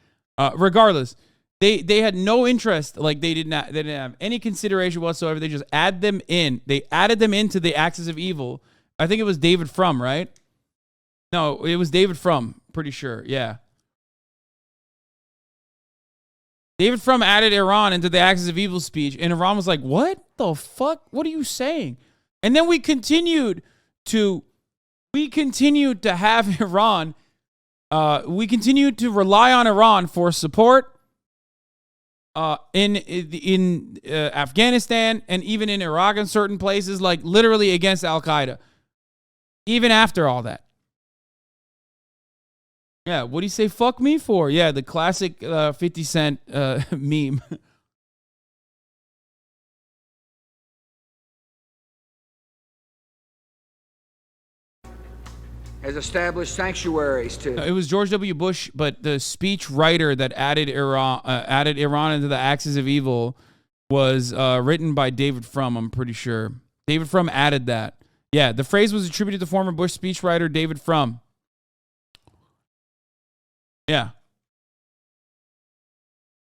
Regardless, they had no interest. Like they didn't have any consideration whatsoever. They just add them in. They added them into the axis of evil. I think it was David Frum, right? No, it was David Frum. Pretty sure. Yeah. David Frum added Iran into the axis of evil speech, and Iran was like, "What the fuck? What are you saying?" And then we continued to have Iran. We continued to rely on Iran for support in Afghanistan and even in Iraq in certain places, like literally against Al Qaeda. Even after all that. Yeah, what do you say fuck me for? Yeah, the classic 50 Cent meme. Has established sanctuaries to... It was George W. Bush, but the speech writer that added Iran into the axis of evil was written by David Frum, I'm pretty sure. David Frum added that. Yeah, the phrase was attributed to former Bush speechwriter David Frum. Yeah.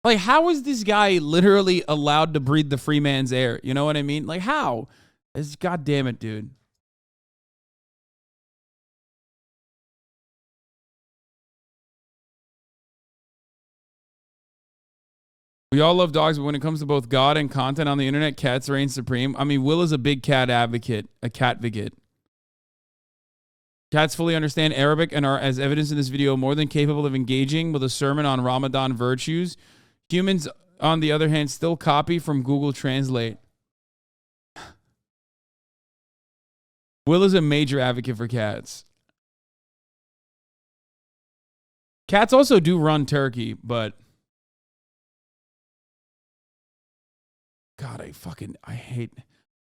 Like, how is this guy literally allowed to breathe the free man's air? You know what I mean? Like, how? God damn it, dude. We all love dogs, but when it comes to both God and content on the internet, cats reign supreme. I mean, Will is a big cat advocate, a cat-vigate. Cats fully understand Arabic and are, as evidenced in this video, more than capable of engaging with a sermon on Ramadan virtues. Humans, on the other hand, still copy from Google Translate. Will is a major advocate for cats. Cats also do run Turkey, but... God, I hate...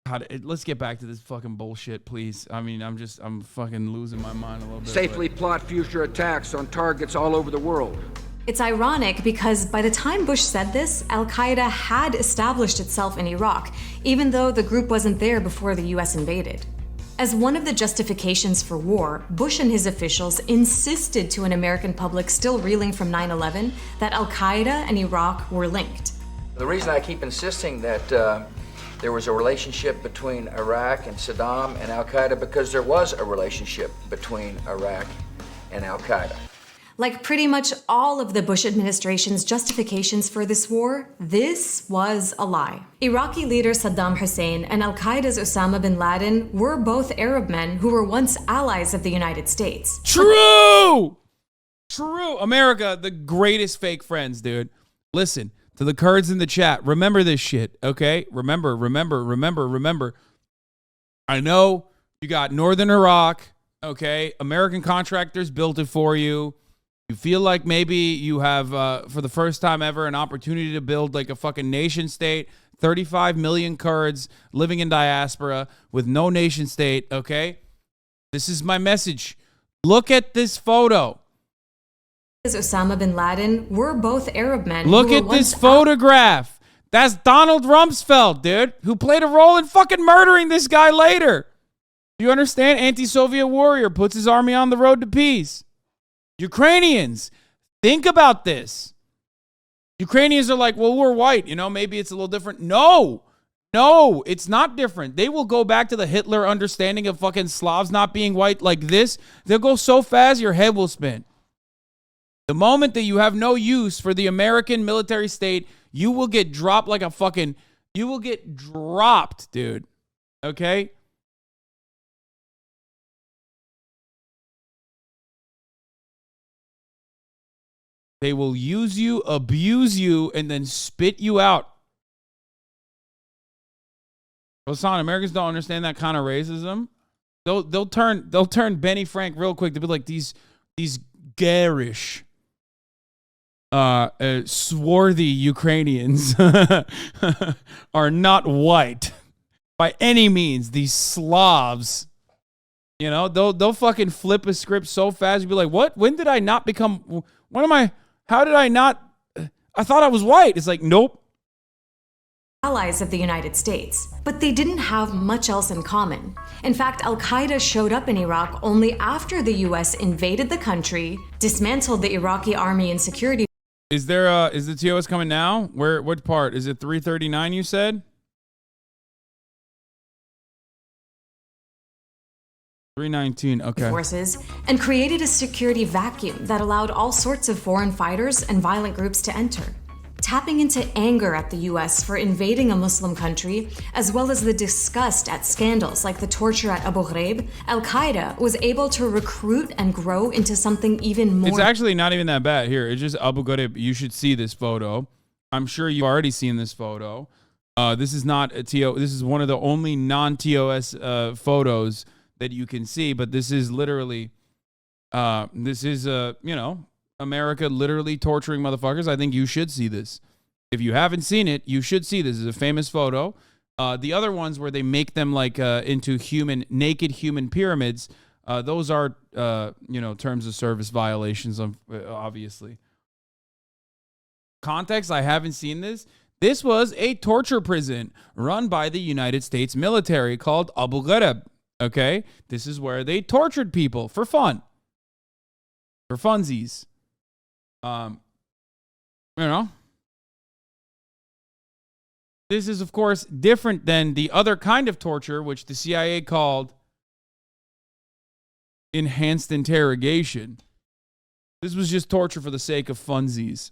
God, let's get back to this fucking bullshit, please. I mean, I'm fucking losing my mind a little bit. Safely plot future attacks on targets all over the world. It's ironic because by the time Bush said this, Al-Qaeda had established itself in Iraq, even though the group wasn't there before the US invaded. As one of the justifications for war, Bush and his officials insisted to an American public still reeling from 9/11 that Al-Qaeda and Iraq were linked. The reason I keep insisting that there was a relationship between Iraq and Saddam and Al-Qaeda because there was a relationship between Iraq and Al-Qaeda. Like pretty much all of the Bush administration's justifications for this war, this was a lie. Iraqi leader Saddam Hussein and Al-Qaeda's Osama bin Laden were both Arab men who were once allies of the United States. True! True! America, the greatest fake friends, dude. Listen. To the Kurds in the chat, remember this shit, okay? Remember. I know you got northern Iraq, okay? American contractors built it for you. You feel like maybe you have, for the first time ever, an opportunity to build like a fucking nation state. 35 million Kurds living in diaspora with no nation state, okay? This is my message. Look at this photo. Osama bin Laden were both Arab men. Look at this photograph. That's Donald Rumsfeld, dude, who played a role in fucking murdering this guy later. Do you understand? Anti-Soviet warrior puts his army on the road to peace. Ukrainians, think about this. Ukrainians are like, well, we're white. You know, maybe it's a little different. No, it's not different. They will go back to the Hitler understanding of fucking Slavs not being white like this. They'll go so fast your head will spin. The moment that you have no use for the American military state, you will get dropped like a fucking... You will get dropped, dude. Okay? They will use you, abuse you, and then spit you out. Hasan, Americans don't understand that kind of racism. They'll turn Benny Frank real quick to be like these garish... swarthy Ukrainians are not white by any means. These Slavs, you know, they'll fucking flip a script so fast. You'll be like, what? When did I not become? How did I not? I thought I was white. It's like, nope. Allies of the United States, but they didn't have much else in common. In fact, Al-Qaeda showed up in Iraq only after the US invaded the country, dismantled the Iraqi army and security. Is the TOS coming now? What part? Is it 339 you said? 319, okay. Forces, and created a security vacuum that allowed all sorts of foreign fighters and violent groups to enter. Tapping into anger at the US for invading a Muslim country, as well as the disgust at scandals like the torture at Abu Ghraib, Al-Qaeda was able to recruit and grow into something even more. It's actually not even that bad. Here, it's just Abu Ghraib. You should see this photo. I'm sure you've already seen this photo. This is not a TO. This is one of the only non-TOS photos that you can see, but this is literally, America literally torturing motherfuckers. I think you should see this. If you haven't seen it, you should see this. It's a famous photo. The other ones where they make them like into naked human pyramids, those are, terms of service violations, obviously. Context, I haven't seen this. This was a torture prison run by the United States military called Abu Ghraib. Okay? This is where they tortured people for fun. For funsies. This is, of course, different than the other kind of torture, which the CIA called enhanced interrogation. This was just torture for the sake of funsies.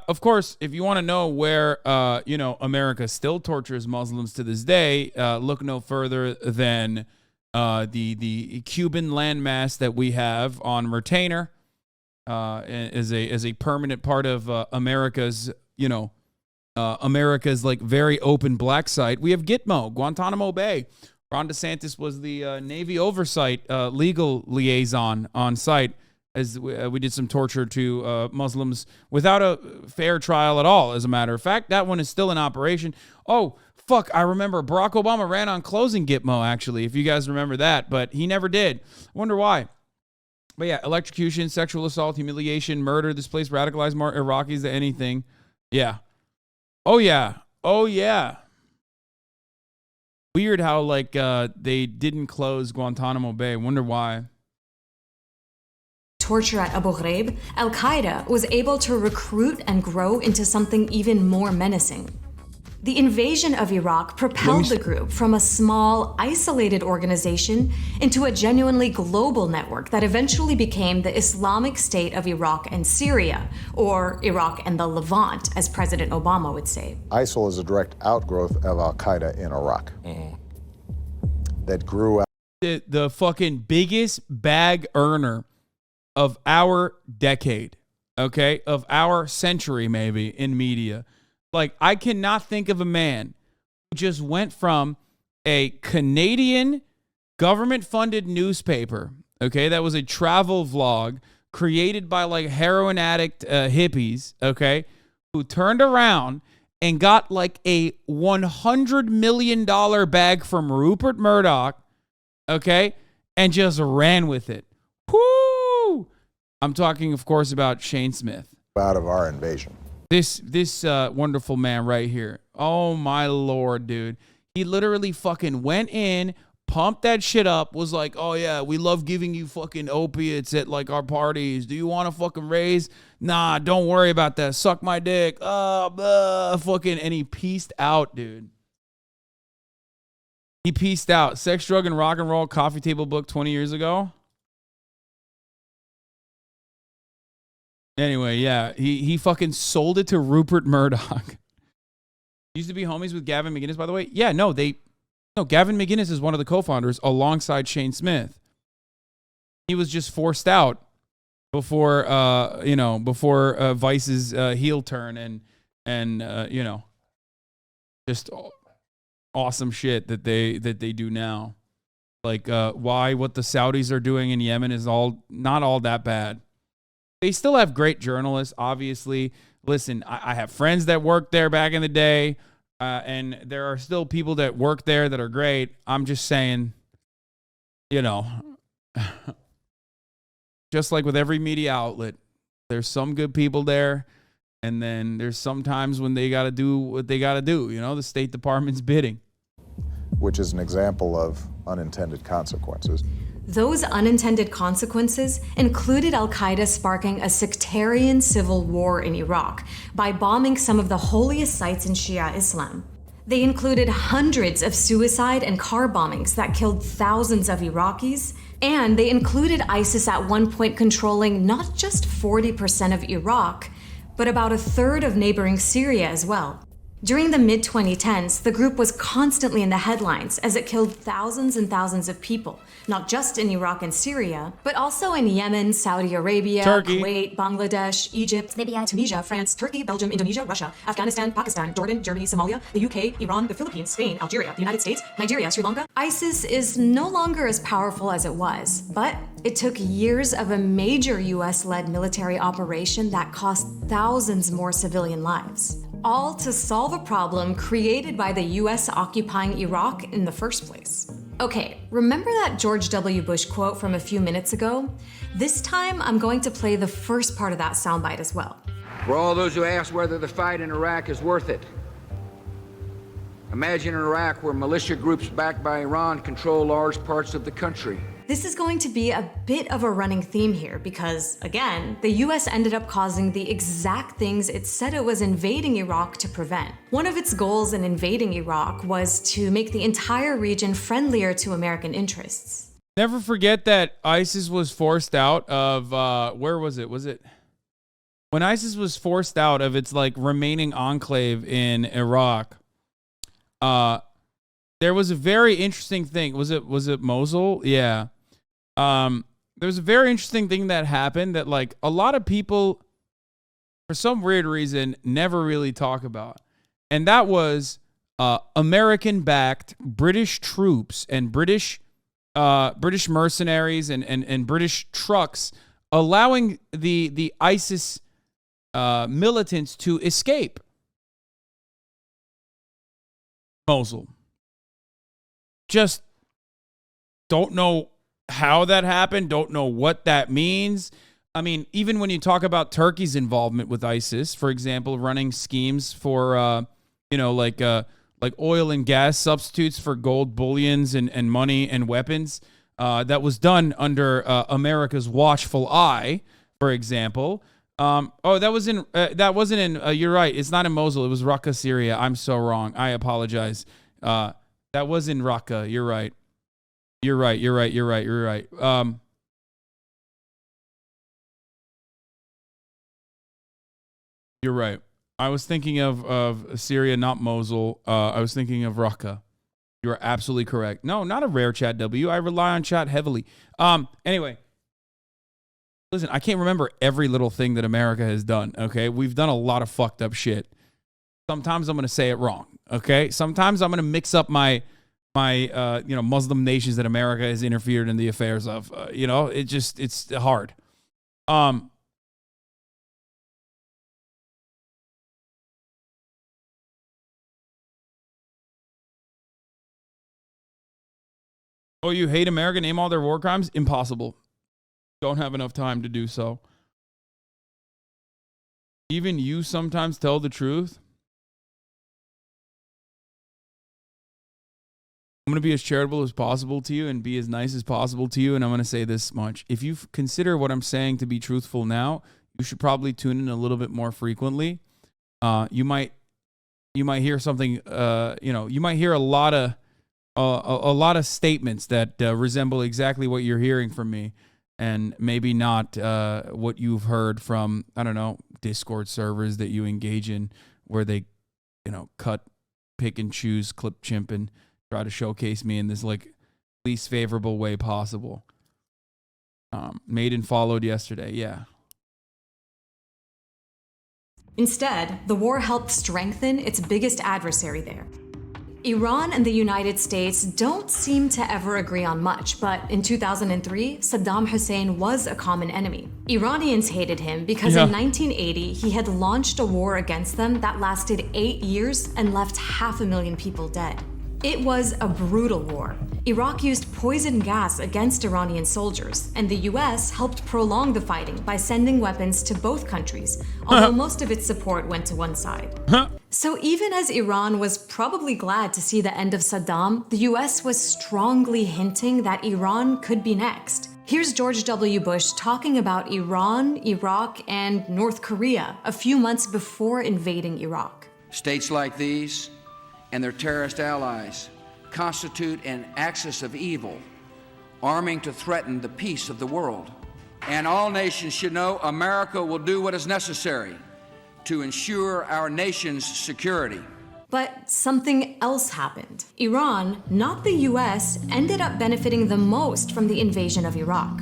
Of course, if you want to know where, America still tortures Muslims to this day, look no further than the Cuban landmass that we have on retainer as a permanent part of America's, America's like very open black site. We have Gitmo, Guantanamo Bay. Ron DeSantis was the Navy oversight legal liaison on site, as we did some torture to Muslims without a fair trial at all, as a matter of fact. That one is still in operation. Oh, fuck, I remember Barack Obama ran on closing Gitmo, actually, if you guys remember that, but he never did. I wonder why. But yeah, electrocution, sexual assault, humiliation, murder, displaced, radicalized more Iraqis than anything. Yeah. Oh, yeah. Oh, yeah. Weird how, they didn't close Guantanamo Bay. I wonder why. Torture at Abu Ghraib, Al-Qaeda was able to recruit and grow into something even more menacing. The invasion of Iraq propelled the group from a small, isolated organization into a genuinely global network that eventually became the Islamic State of Iraq and Syria, or Iraq and the Levant, as President Obama would say. ISIL is a direct outgrowth of Al-Qaeda in Iraq that grew out. The fucking biggest bag earner of our decade, okay, of our century maybe in media. Like, I cannot think of a man who just went from a Canadian government-funded newspaper, okay, that was a travel vlog created by like heroin addict hippies, okay, who turned around and got like a $100 million bag from Rupert Murdoch, okay, and just ran with it. Whoo! I'm talking, of course, about Shane Smith. Out of our invasion. This wonderful man right here. Oh, my Lord, dude. He literally fucking went in, pumped that shit up, was like, oh, yeah, we love giving you fucking opiates at, like, our parties. Do you want to fucking raise? Nah, don't worry about that. Suck my dick. Fucking, and he peaced out, dude. He peaced out. Sex, drug, and rock and roll coffee table book 20 years ago. Anyway, yeah, he fucking sold it to Rupert Murdoch. Used to be homies with Gavin McInnes, by the way. Yeah, no, Gavin McInnes is one of the co-founders alongside Shane Smith. He was just forced out before Vice's heel turn and just awesome shit that they do now. Like what the Saudis are doing in Yemen is not all that bad. They still have great journalists, obviously. Listen, I have friends that worked there back in the day, and there are still people that work there that are great. I'm just saying, just like with every media outlet, there's some good people there, and then there's some times when they got to do what they got to do, you know, the State Department's bidding. Which is an example of unintended consequences. Those unintended consequences included al-Qaeda sparking a sectarian civil war in Iraq by bombing some of the holiest sites in Shia Islam. They included hundreds of suicide and car bombings that killed thousands of Iraqis, and they included ISIS at one point controlling not just 40% of Iraq, but about a third of neighboring Syria as well. During the mid-2010s, the group was constantly in the headlines as it killed thousands and thousands of people, not just in Iraq and Syria, but also in Yemen, Saudi Arabia, Turkey, Kuwait, Bangladesh, Egypt, Libya, Tunisia, France, Turkey, Belgium, Indonesia, Russia, Afghanistan, Pakistan, Jordan, Germany, Somalia, the UK, Iran, the Philippines, Spain, Algeria, the United States, Nigeria, Sri Lanka. ISIS is no longer as powerful as it was, but it took years of a major US-led military operation that cost thousands more civilian lives, all to solve a problem created by the US occupying Iraq in the first place. Okay, remember that George W. Bush quote from a few minutes ago? This time, I'm going to play the first part of that soundbite as well. For all those who ask whether the fight in Iraq is worth it, imagine an Iraq where militia groups backed by Iran control large parts of the country. This is going to be a bit of a running theme here because, again, the US ended up causing the exact things it said it was invading Iraq to prevent. One of its goals in invading Iraq was to make the entire region friendlier to American interests. Never forget that ISIS was forced out of, where was it? Was it when ISIS was forced out of its like remaining enclave in Iraq? There was a very interesting thing. Was it Mosul? Yeah. There was a very interesting thing that happened that like a lot of people, for some weird reason, never really talk about. And that was American-backed British troops and British mercenaries and British trucks allowing the ISIS militants to escape Mosul. Just don't know how that happened, don't know what that means. I mean, even when you talk about Turkey's involvement with ISIS, for example, running schemes for, like oil and gas substitutes for gold bullions and money and weapons, that was done under America's watchful eye, for example. That wasn't in, you're right, it's not in Mosul, it was Raqqa, Syria. I'm so wrong. I apologize. That was in Raqqa. You're right. You're right. You're right. I was thinking of Syria, not Mosul. I was thinking of Raqqa. You are absolutely correct. No, not a rare chat W. I rely on chat heavily. Anyway, listen, I can't remember every little thing that America has done, okay? We've done a lot of fucked up shit. Sometimes I'm going to say it wrong, okay? Sometimes I'm going to mix up my Muslim nations that America has interfered in the affairs of. It's hard. Oh, you hate America? Name all their war crimes? Impossible. Don't have enough time to do so. Even you sometimes tell the truth. I'm going to be as charitable as possible to you and be as nice as possible to you. And I'm going to say this much. If you consider what I'm saying to be truthful now, you should probably tune in a little bit more frequently. You might hear something, you might hear a lot of statements that resemble exactly what you're hearing from me. And maybe not what you've heard from, I don't know, Discord servers that you engage in where they, cut, pick and choose, clip, chimp, and try to showcase me in this like least favorable way possible. Made and followed yesterday, yeah. Instead, the war helped strengthen its biggest adversary there. Iran and the United States don't seem to ever agree on much, but in 2003, Saddam Hussein was a common enemy. Iranians hated him because in 1980, he had launched a war against them that lasted 8 years and left 500,000 people dead. It was a brutal war. Iraq used poison gas against Iranian soldiers, and the US helped prolong the fighting by sending weapons to both countries, although most of its support went to one side. So even as Iran was probably glad to see the end of Saddam, the US was strongly hinting that Iran could be next. Here's George W. Bush talking about Iran, Iraq, and North Korea a few months before invading Iraq. States like these and their terrorist allies constitute an axis of evil, arming to threaten the peace of the world. And all nations should know America will do what is necessary to ensure our nation's security. But something else happened. Iran, not the US, ended up benefiting the most from the invasion of Iraq.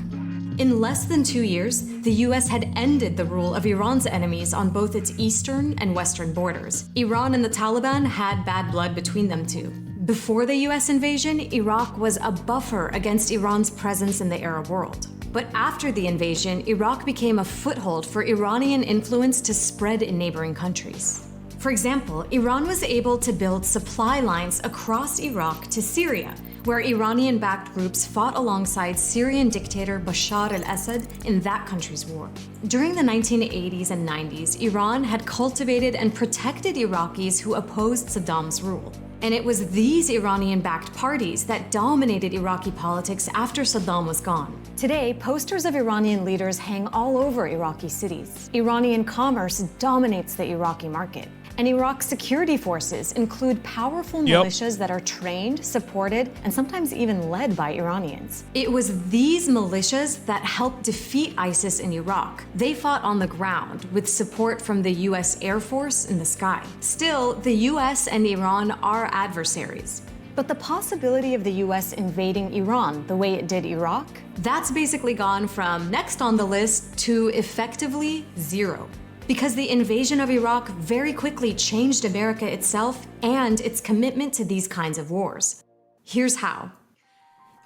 In less than 2 years, the US had ended the rule of Iran's enemies on both its eastern and western borders. Iran and the Taliban had bad blood between them too. Before the US invasion, Iraq was a buffer against Iran's presence in the Arab world. But after the invasion, Iraq became a foothold for Iranian influence to spread in neighboring countries. For example, Iran was able to build supply lines across Iraq to Syria, where Iranian-backed groups fought alongside Syrian dictator Bashar al-Assad in that country's war. During the 1980s and 90s, Iran had cultivated and protected Iraqis who opposed Saddam's rule. And it was these Iranian-backed parties that dominated Iraqi politics after Saddam was gone. Today, posters of Iranian leaders hang all over Iraqi cities. Iranian commerce dominates the Iraqi market. And Iraq's security forces include powerful militias that are trained, supported, and sometimes even led by Iranians. It was these militias that helped defeat ISIS in Iraq. They fought on the ground with support from the US Air Force in the sky. Still, the US and Iran are adversaries. But the possibility of the US invading Iran the way it did Iraq, that's basically gone from next on the list to effectively zero. Because the invasion of Iraq very quickly changed America itself and its commitment to these kinds of wars. Here's how.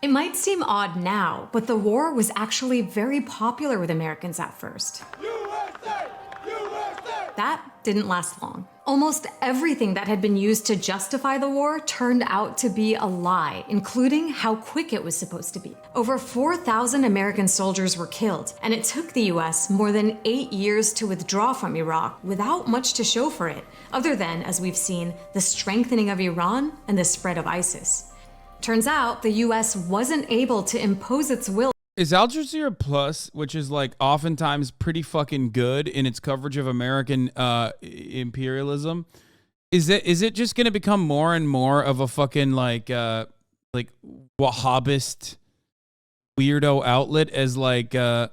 It might seem odd now, but the war was actually very popular with Americans at first. USA! USA! That didn't last long. Almost everything that had been used to justify the war turned out to be a lie, including how quick it was supposed to be. Over 4,000 American soldiers were killed, and it took the US more than 8 years to withdraw from Iraq without much to show for it, other than, as we've seen, the strengthening of Iran and the spread of ISIS. Turns out the US wasn't able to impose its will. Is Al Jazeera Plus, which is like oftentimes pretty fucking good in its coverage of American imperialism, is it just going to become more and more of a fucking like Wahhabist weirdo outlet as like I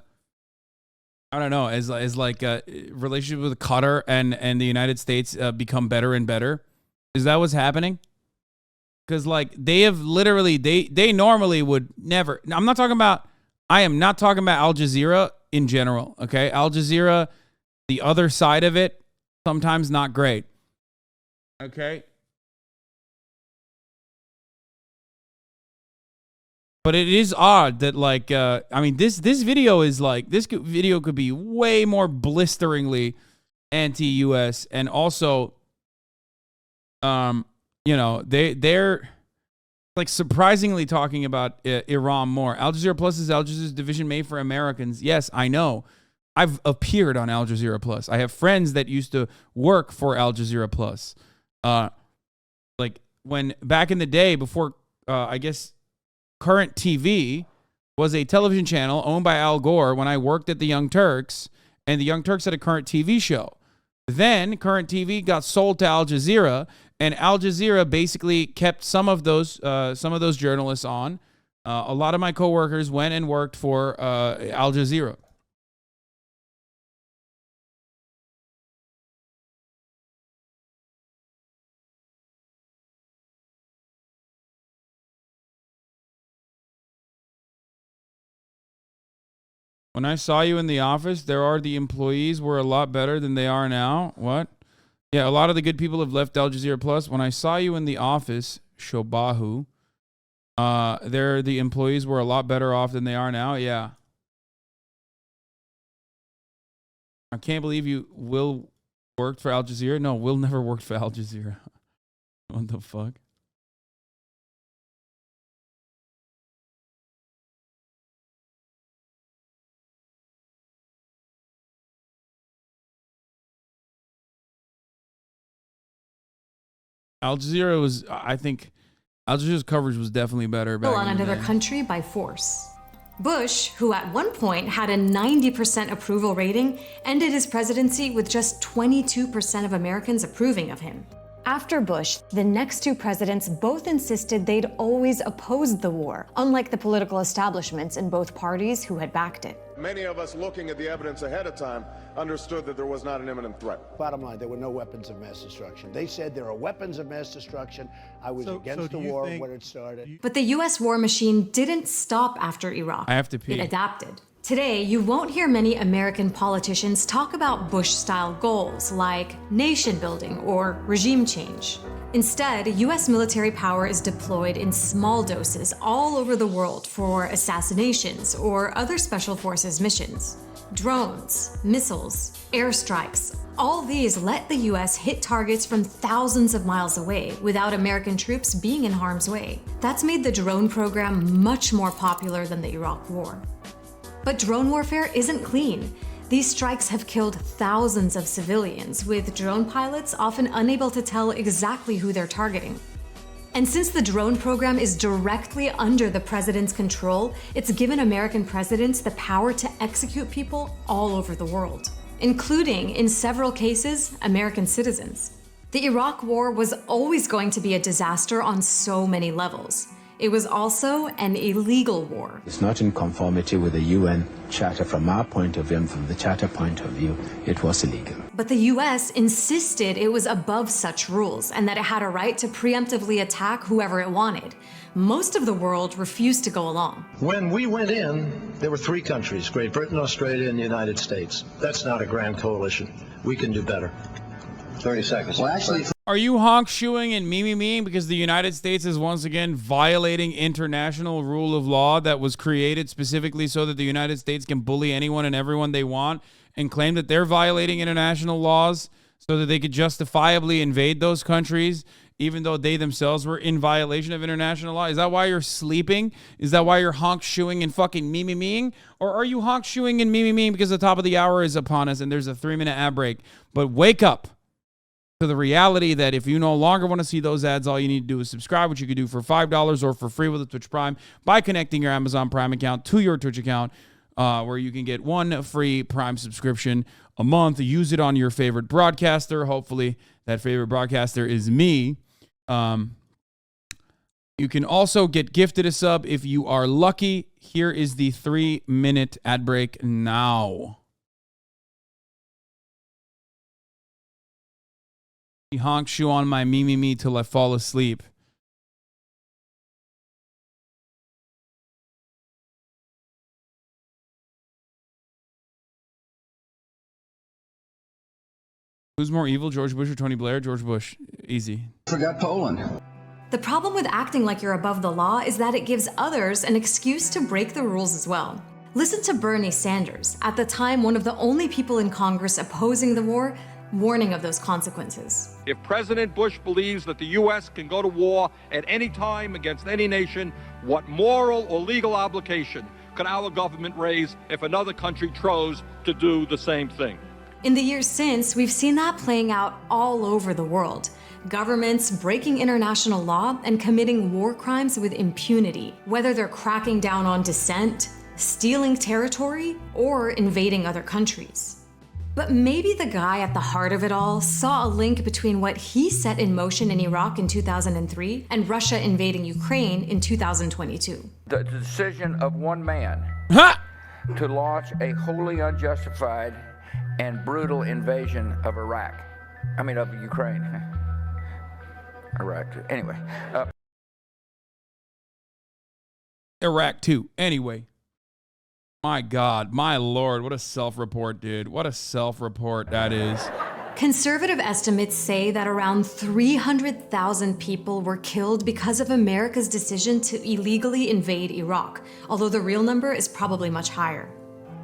don't know, as like relationship with Qatar and the United States become better and better? Is that what's happening? Because like they have literally they normally would never. I am not talking about Al Jazeera in general, okay? Al Jazeera, the other side of it, sometimes not great, okay? But it is odd that, like, I mean, this video is like, this video could be way more blisteringly anti-U.S. and also, you know, they're like surprisingly talking about Iran more. Al Jazeera Plus is Al Jazeera's division made for Americans. Yes, I know. I've appeared on Al Jazeera Plus. I have friends that used to work for Al Jazeera Plus. Like when back in the day before, I guess, Current TV was a television channel owned by Al Gore when I worked at the Young Turks, and the Young Turks had a Current TV show. Then Current TV got sold to Al Jazeera, and Al Jazeera basically kept some of those journalists on. A lot of my coworkers went and worked for Al Jazeera. When I saw you in the office, the employees were a lot better than they are now. What? Yeah, a lot of the good people have left Al Jazeera Plus. When I saw you in the office, Shobahu, the employees were a lot better off than they are now. Yeah. I can't believe you Will worked for Al Jazeera. No, Will never worked for Al Jazeera. What the fuck? Al Jazeera was, I think, Al Jazeera's coverage was definitely better back On in the another day. country by force. Bush, who at one point had a 90% approval rating, ended his presidency with just 22% of Americans approving of him. After Bush, the next two presidents both insisted they'd always opposed the war, unlike the political establishments in both parties who had backed it. Many of us looking at the evidence ahead of time understood that there was not an imminent threat. Bottom line, there were no weapons of mass destruction. They said there are weapons of mass destruction. I was against the war when it started. But the US war machine didn't stop after Iraq. I have to pee. It adapted. Today, you won't hear many American politicians talk about Bush-style goals like nation building or regime change. Instead, US military power is deployed in small doses all over the world for assassinations or other special forces missions. Drones, missiles, airstrikes, all these let the US hit targets from thousands of miles away without American troops being in harm's way. That's made the drone program much more popular than the Iraq War. But drone warfare isn't clean. These strikes have killed thousands of civilians, with drone pilots often unable to tell exactly who they're targeting. And since the drone program is directly under the president's control, it's given American presidents the power to execute people all over the world, including, in several cases, American citizens. The Iraq War was always going to be a disaster on so many levels. It was also an illegal war. It's not in conformity with the UN Charter from our point of view, and from the Charter point of view, it was illegal. But the US insisted it was above such rules and that it had a right to preemptively attack whoever it wanted. Most of the world refused to go along. When we went in, there were three countries, Great Britain, Australia, and the United States. That's not a grand coalition. We can do better. 30 seconds. Well, actually, Are you honk shoeing and me because the United States is once again violating international rule of law that was created specifically so that the United States can bully anyone and everyone they want and claim that they're violating international laws so that they could justifiably invade those countries even though they themselves were in violation of international law? Is that why you're sleeping? Is that why you're honk shoeing and fucking me? Or are you honk shoeing and me because the top of the hour is upon us and there's a 3-minute ad break? But wake up to the reality that if you no longer want to see those ads, all you need to do is subscribe, which you can do for $5 or for free with a Twitch Prime by connecting your Amazon Prime account to your Twitch account, where you can get one free Prime subscription a month. Use it on your favorite broadcaster. Hopefully that favorite broadcaster is me. You can also get gifted a sub if you are lucky. Here is the 3-minute ad break now. Honk shoe on my me till I fall asleep. Who's more evil, George Bush or Tony Blair? George Bush. Easy. forgot Poland. The problem with acting like you're above the law is that it gives others an excuse to break the rules as well. Listen to Bernie Sanders, at the time one of the only people in Congress opposing the war, warning of those consequences. If President Bush believes that the U.S. can go to war at any time against any nation, what moral or legal obligation could our government raise if another country chose to do the same thing? In the years since, we've seen that playing out all over the world. Governments breaking international law and committing war crimes with impunity, whether they're cracking down on dissent, stealing territory, or invading other countries. But maybe the guy at the heart of it all saw a link between what he set in motion in Iraq in 2003 and Russia invading Ukraine in 2022. The decision of one man to launch a wholly unjustified and brutal invasion of of Ukraine. Iraq, anyway. Iraq too. Anyway. My God, my Lord, what a self-report, dude. What a self-report that is. Conservative estimates say that around 300,000 people were killed because of America's decision to illegally invade Iraq, although the real number is probably much higher.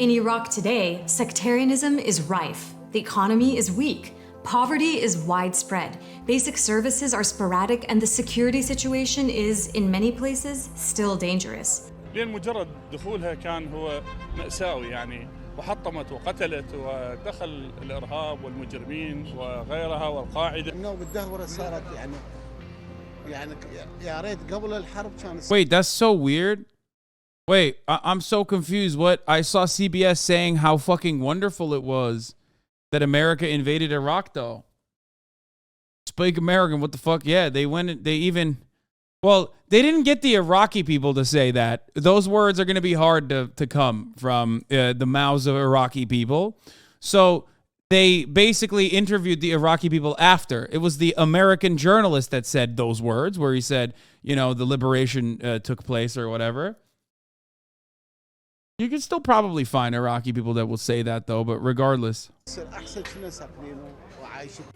In Iraq today, sectarianism is rife, the economy is weak, poverty is widespread, basic services are sporadic, and the security situation is, in many places, still dangerous. لين مجرد دخولها كان هو مأساوي وحطمت وقتلت ودخل الإرهاب والمجرمين وغيرها والقاعدة. إنه بالدهورة صارت Wait, that's so weird. Wait, I'm so confused. What? I saw CBS saying how fucking wonderful it was that America invaded Iraq, though. Speak American, what the fuck? Yeah, they went, they even, well, they didn't get the Iraqi people to say that. Those words are going to be hard to come from the mouths of Iraqi people. So they basically interviewed the Iraqi people after. It was the American journalist that said those words, where he said, you know, the liberation took place or whatever. You can still probably find Iraqi people that will say that, though, but regardless.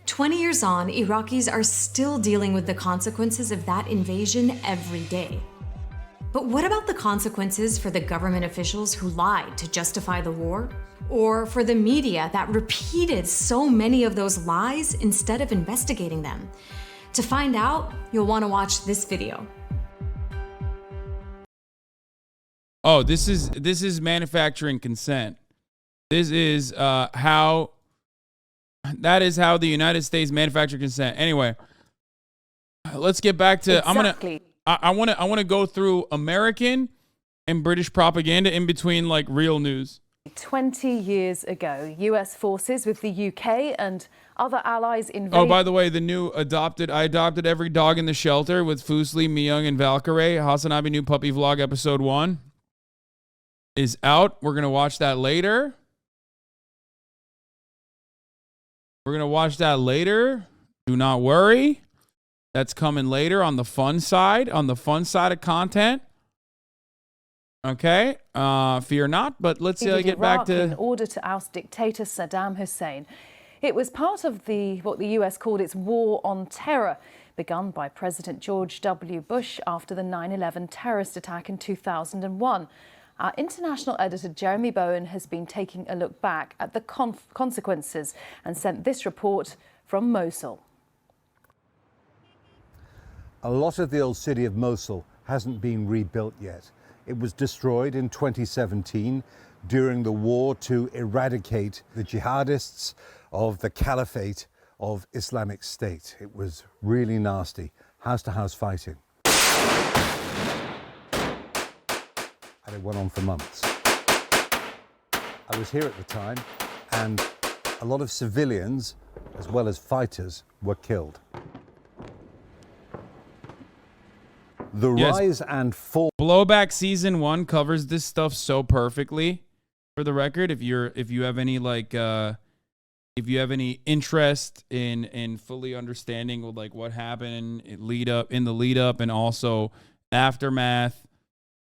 20 years on, Iraqis are still dealing with the consequences of that invasion every day. But what about the consequences for the government officials who lied to justify the war? Or for the media that repeated so many of those lies instead of investigating them? To find out, you'll want to watch this video. Oh, this is manufacturing consent. This is how that is how the United States manufacture consent. Anyway, let's get back to exactly. I want to go through American and British propaganda in between like real news. 20 years ago, US forces with the UK and other allies invaded. Oh, by the way, the new I adopted every dog in the shelter with Fusli, Myung, and Valkyrie. HasanAbi new puppy vlog episode 1 is out. We're going to watch that later. We're going to watch that later. Do not worry. That's coming later on the fun side of content. Okay. Fear not, but let's get back to... in order to oust dictator Saddam Hussein. It was part of what the US called its war on terror, begun by President George W. Bush after the 9/11 terrorist attack in 2001. Our international editor, Jeremy Bowen, has been taking a look back at the consequences and sent this report from Mosul. A lot of the old city of Mosul hasn't been rebuilt yet. It was destroyed in 2017 during the war to eradicate the jihadists of the Caliphate of Islamic State. It was really nasty, house-to-house fighting. And it went on for months. I was here at the time, and a lot of civilians, as well as fighters, were killed. The rise and fall. Blowback season 1 covers this stuff so perfectly. For the record, if you have any if you have any interest in fully understanding like what happened in the lead up and also aftermath,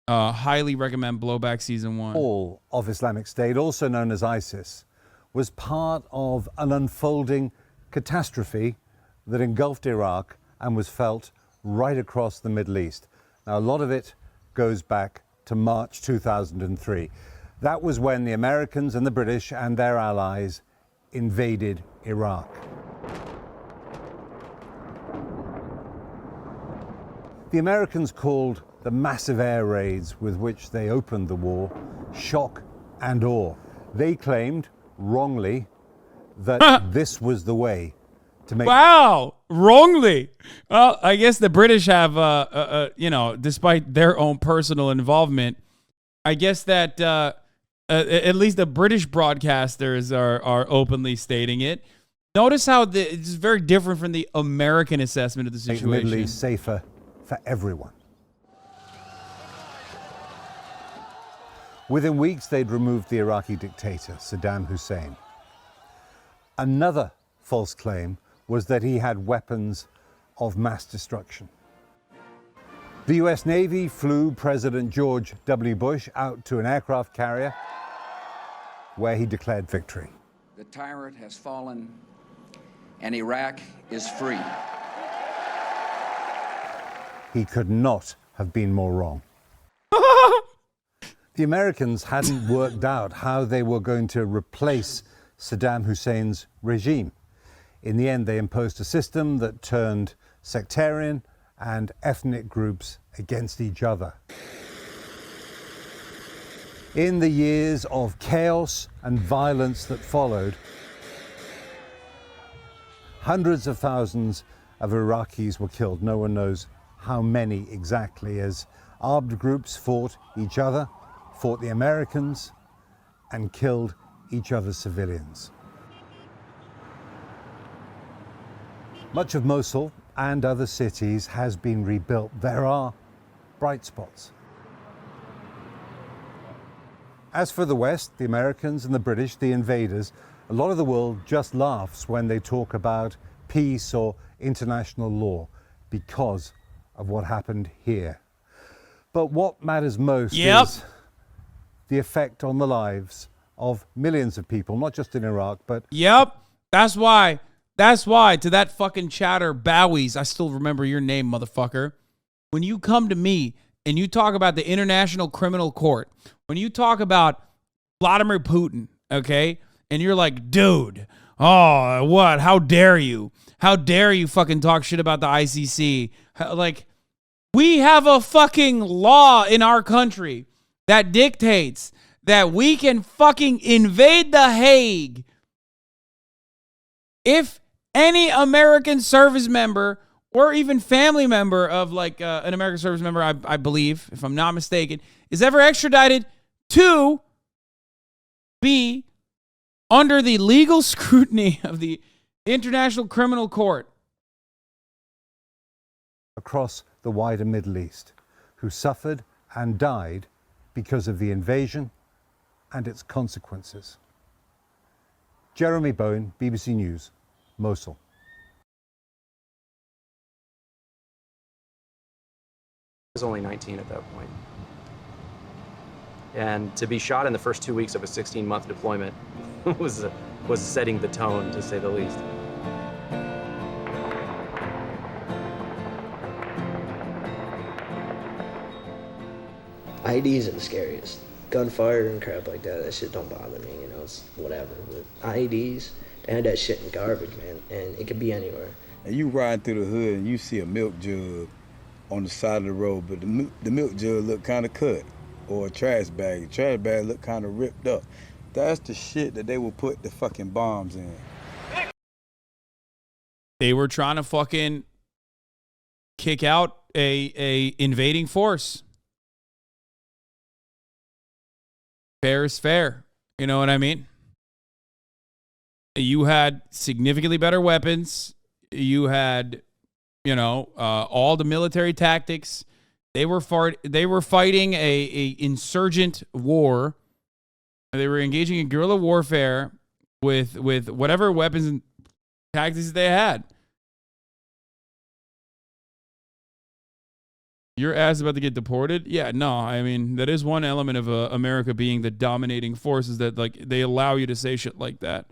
highly recommend Blowback season 1. Fall of Islamic State, also known as ISIS, was part of an unfolding catastrophe that engulfed Iraq and was felt right across the Middle East. Now, a lot of it goes back to March 2003. That was when the Americans and the British and their allies invaded Iraq. The Americans called the massive air raids with which they opened the war shock and awe. They claimed, wrongly, that this was the way to make... Wow, wrongly. Well, I guess the British have, despite their own personal involvement, I guess that at least the British broadcasters are openly stating it. Notice how it's very different from the American assessment of the situation. Make the Middle East safer for everyone. Within weeks, they'd removed the Iraqi dictator, Saddam Hussein. Another false claim was that he had weapons of mass destruction. The US Navy flew President George W. Bush out to an aircraft carrier where he declared victory. The tyrant has fallen and Iraq is free. He could not have been more wrong. The Americans hadn't worked out how they were going to replace Saddam Hussein's regime. In the end, they imposed a system that turned sectarian and ethnic groups against each other. In the years of chaos and violence that followed, hundreds of thousands of Iraqis were killed. No one knows how many exactly, as armed groups fought each other, fought the Americans, and killed each other's civilians. Much of Mosul and other cities has been rebuilt. There are bright spots. As for the West, the Americans and the British, the invaders, a lot of the world just laughs when they talk about peace or international law because of what happened here. But what matters most is the effect on the lives of millions of people, not just in Iraq, but... That's why, to that fucking chatter, Bowies, I still remember your name, motherfucker. When you come to me and you talk about the International Criminal Court, when you talk about Vladimir Putin, okay, and you're like, dude, oh, what? How dare you? How dare you fucking talk shit about the ICC? Like, we have a fucking law in our country that dictates that we can fucking invade The Hague if any American service member or even family member of like an American service member, I believe, if I'm not mistaken, is ever extradited to be under the legal scrutiny of the International Criminal Court. Across the wider Middle East, who suffered and died because of the invasion and its consequences. Jeremy Bowen, BBC News, Mosul. I was only 19 at that point. And to be shot in the first 2 weeks of a 16-month deployment was setting the tone, to say the least. IEDs are the scariest. Gunfire and crap like that shit don't bother me, you know, it's whatever. But IEDs, they had that shit in garbage, man, and it could be anywhere. And you ride through the hood and you see a milk jug on the side of the road, but the milk jug look kind of cut, or a trash bag. The trash bag look kind of ripped up. That's the shit that they will put the fucking bombs in. They were trying to fucking kick out a invading force. Fair is fair. You know what I mean? You had significantly better weapons. You had, you know, all the military tactics. They were fighting a insurgent war. They were engaging in guerrilla warfare with whatever weapons and tactics they had. Your ass about to get deported? Yeah, no. I mean, that is one element of America being the dominating force, is that like they allow you to say shit like that.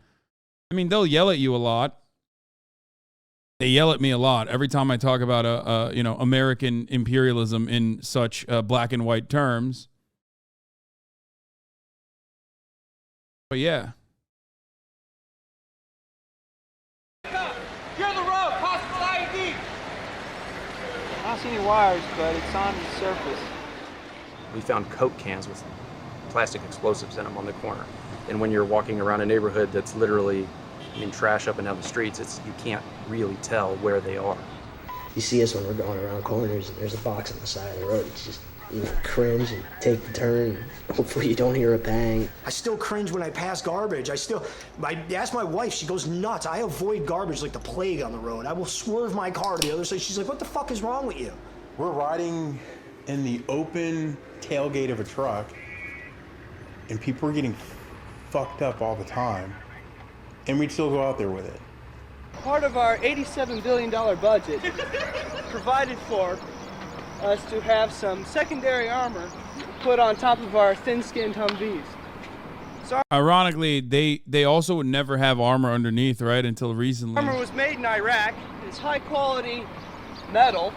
I mean, they'll yell at you a lot. They yell at me a lot every time I talk about American imperialism in such black and white terms. But yeah. Clear the road, possible IED. I don't see any wires, but it's on the surface. We found Coke cans with plastic explosives in them on the corner. And when you're walking around a neighborhood that's literally, trash up and down the streets, you can't really tell where they are. You see us when we're going around corners and there's a box on the side of the road. It's just, cringe and take the turn. Hopefully you don't hear a bang. I still cringe when I pass garbage. I ask my wife, she goes nuts. I avoid garbage like the plague on the road. I will swerve my car to the other side. She's like, what the fuck is wrong with you? We're riding in the open tailgate of a truck, and people are getting fucked up all the time, and we'd still go out there with it. Part of our $87 billion budget provided for us to have some secondary armor put on top of our thin-skinned Humvees. Ironically, they also would never have armor underneath, right? Until recently. Armor was made in Iraq. It's high-quality metal,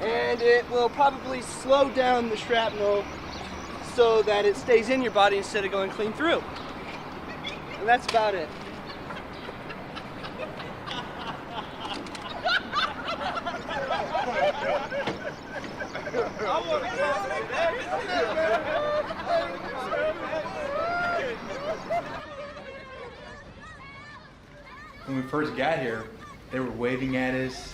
and it will probably slow down the shrapnel so that it stays in your body instead of going clean through. And that's about it. When we first got here, they were waving at us,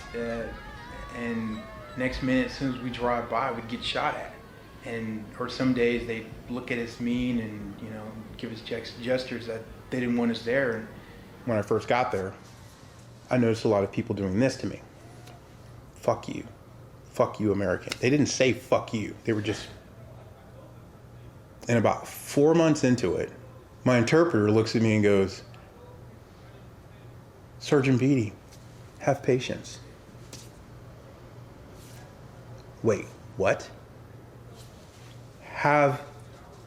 and Next minute, as soon as we drive by, we'd get shot at. Or some days they'd look at us mean and, you know, give us gestures that they didn't want us there. And when I first got there, I noticed a lot of people doing this to me. Fuck you. Fuck you, American. They didn't say fuck you. They were just... And about 4 months into it, my interpreter looks at me and goes, Sergeant Beatty, have patience. Wait, what? Have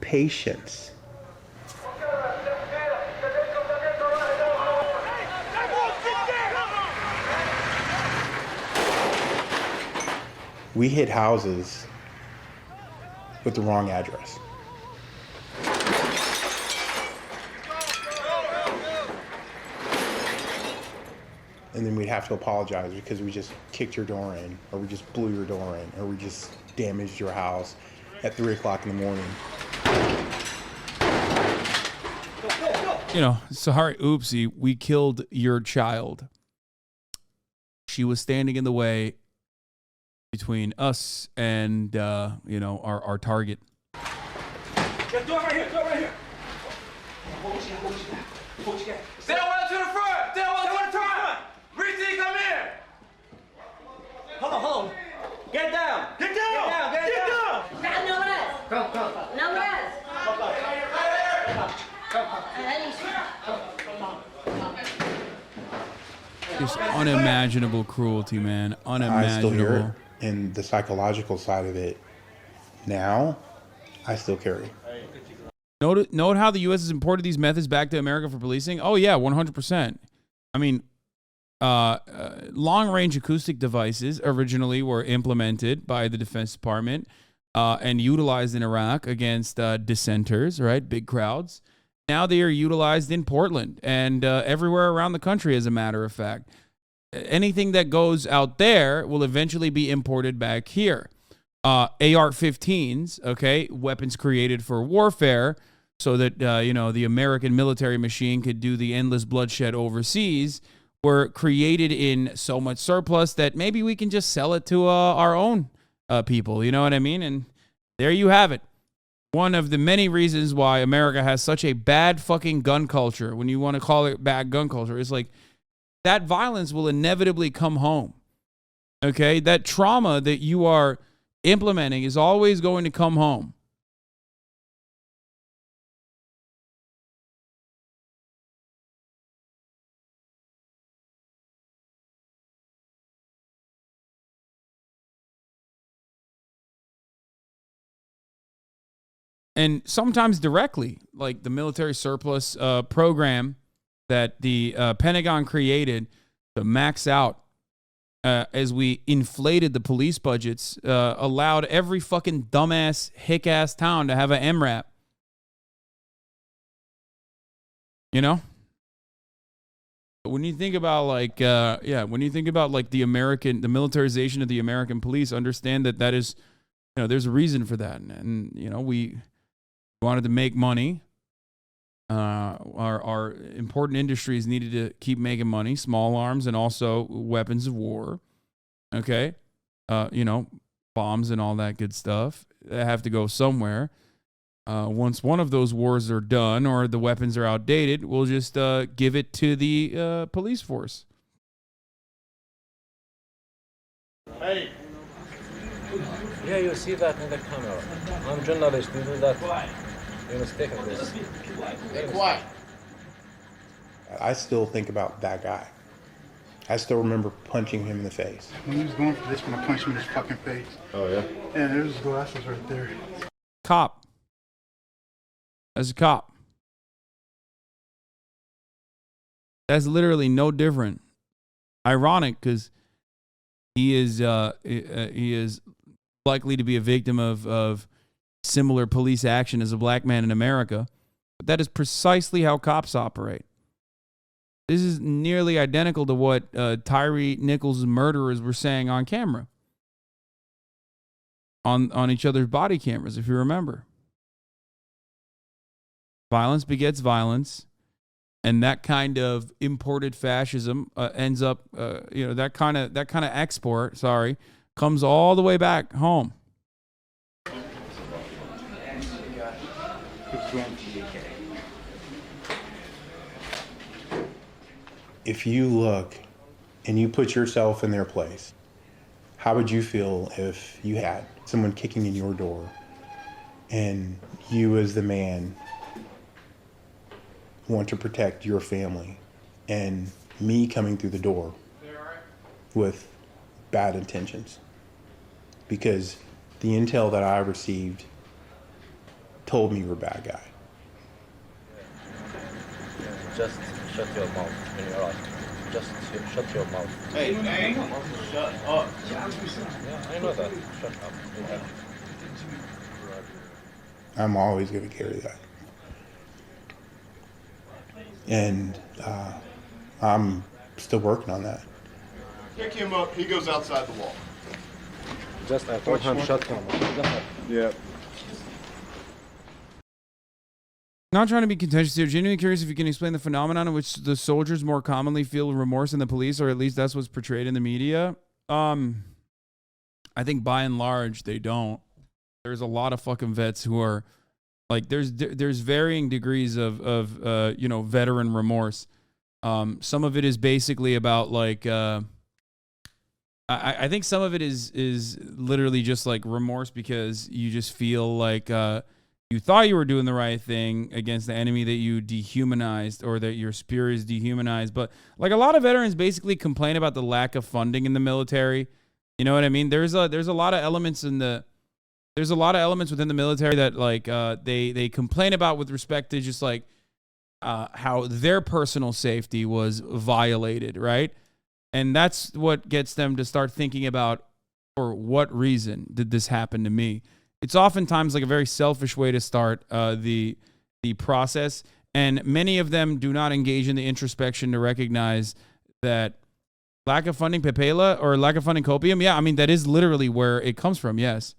patience. We hit houses with the wrong address. And then we'd have to apologize because we just kicked your door in, or we just blew your door in, or we just damaged your house at 3 o'clock in the morning. You know, sorry, oopsie, we killed your child. She was standing in the way between us and, you know, our target. Get door right here, door right here. Stay well to the front, stay well to the front. Reese, come here. Hold on. Get down. Get down. Get down. No rest. No rest. Just unimaginable cruelty, man. Unimaginable. I still hear it. And the psychological side of it, now, I still carry. Note how the U.S. has imported these methods back to America for policing? Oh, yeah, 100%. I mean, long-range acoustic devices originally were implemented by the Defense Department and utilized in Iraq against dissenters, right? Big crowds. Now they are utilized in Portland and everywhere around the country, as a matter of fact. Anything that goes out there will eventually be imported back here. AR-15s, okay, weapons created for warfare so that, you know, the American military machine could do the endless bloodshed overseas, were created in so much surplus that maybe we can just sell it to our own people, you know what I mean? And there you have it. One of the many reasons why America has such a bad fucking gun culture, when you want to call it bad gun culture, is like that violence will inevitably come home. Okay? That trauma that you are implementing is always going to come home. And sometimes directly, like the military surplus program that the Pentagon created to max out as we inflated the police budgets, allowed every fucking dumbass, hick-ass town to have an MRAP. You know? But when you think about like, when you think about like the militarization of the American police, understand that is, you know, there's a reason for that. And you know, we wanted to make money. Our important industries needed to keep making money, small arms and also weapons of war. Okay. You know, bombs and all that good stuff. They have to go somewhere. Once one of those wars are done or the weapons are outdated, we'll just give it to the police force. Hey. Yeah, you see that in the camera. I'm a journalist. You do that. You're mistaken this. Be quiet. I still think about that guy. I still remember punching him in the face. When he was going for this, when I punched him in his fucking face. Oh, yeah? Yeah, there's his glasses right there. Cop. As a cop. That's literally no different. Ironic, because he is likely to be a victim of similar police action as a black man in America. But that is precisely how cops operate. This is nearly identical to what Tyree Nichols' murderers were saying on camera. On each other's body cameras, if you remember. Violence begets violence. And that kind of imported fascism ends up, that kind of export, comes all the way back home. If you look and you put yourself in their place, how would you feel if you had someone kicking in your door and you as the man want to protect your family and me coming through the door with bad intentions? Because the intel that I received told me you're a bad guy. Just shut your mouth when you're out. Just shut your mouth. Hey, shut up. Yeah, I know that. Shut up. Yeah. I'm always going to carry that. And I'm still working on that. Pick him up, he goes outside the wall. Just I told him shut your mouth. Yeah. Not trying to be contentious here. Genuinely curious if you can explain the phenomenon in which the soldiers more commonly feel remorse than the police, or at least that's what's portrayed in the media. I think by and large they don't. There's a lot of fucking vets who are like, there's varying degrees of veteran remorse. Some of it is basically about like I think some of it is literally just like remorse because you just feel like you thought you were doing the right thing against the enemy that you dehumanized, or that your spirit is dehumanized. But like a lot of veterans basically complain about the lack of funding in the military. You know what I mean? There's a lot of elements within the military that like they complain about with respect to just like how their personal safety was violated, right? And that's what gets them to start thinking about, for what reason did this happen to me? It's oftentimes like a very selfish way to start the process, and many of them do not engage in the introspection to recognize that lack of funding Pepela or lack of funding copium. Yeah, I mean that is literally where it comes from. Yes.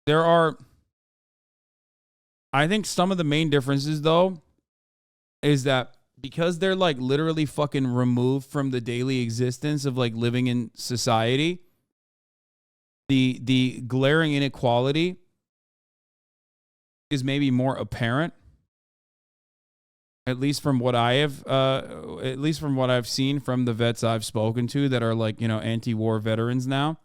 There are, I think some of the main differences though is that because they're like literally fucking removed from the daily existence of like living in society, the glaring inequality is maybe more apparent. At least from what I've seen from the vets I've spoken to that are like, anti-war veterans now.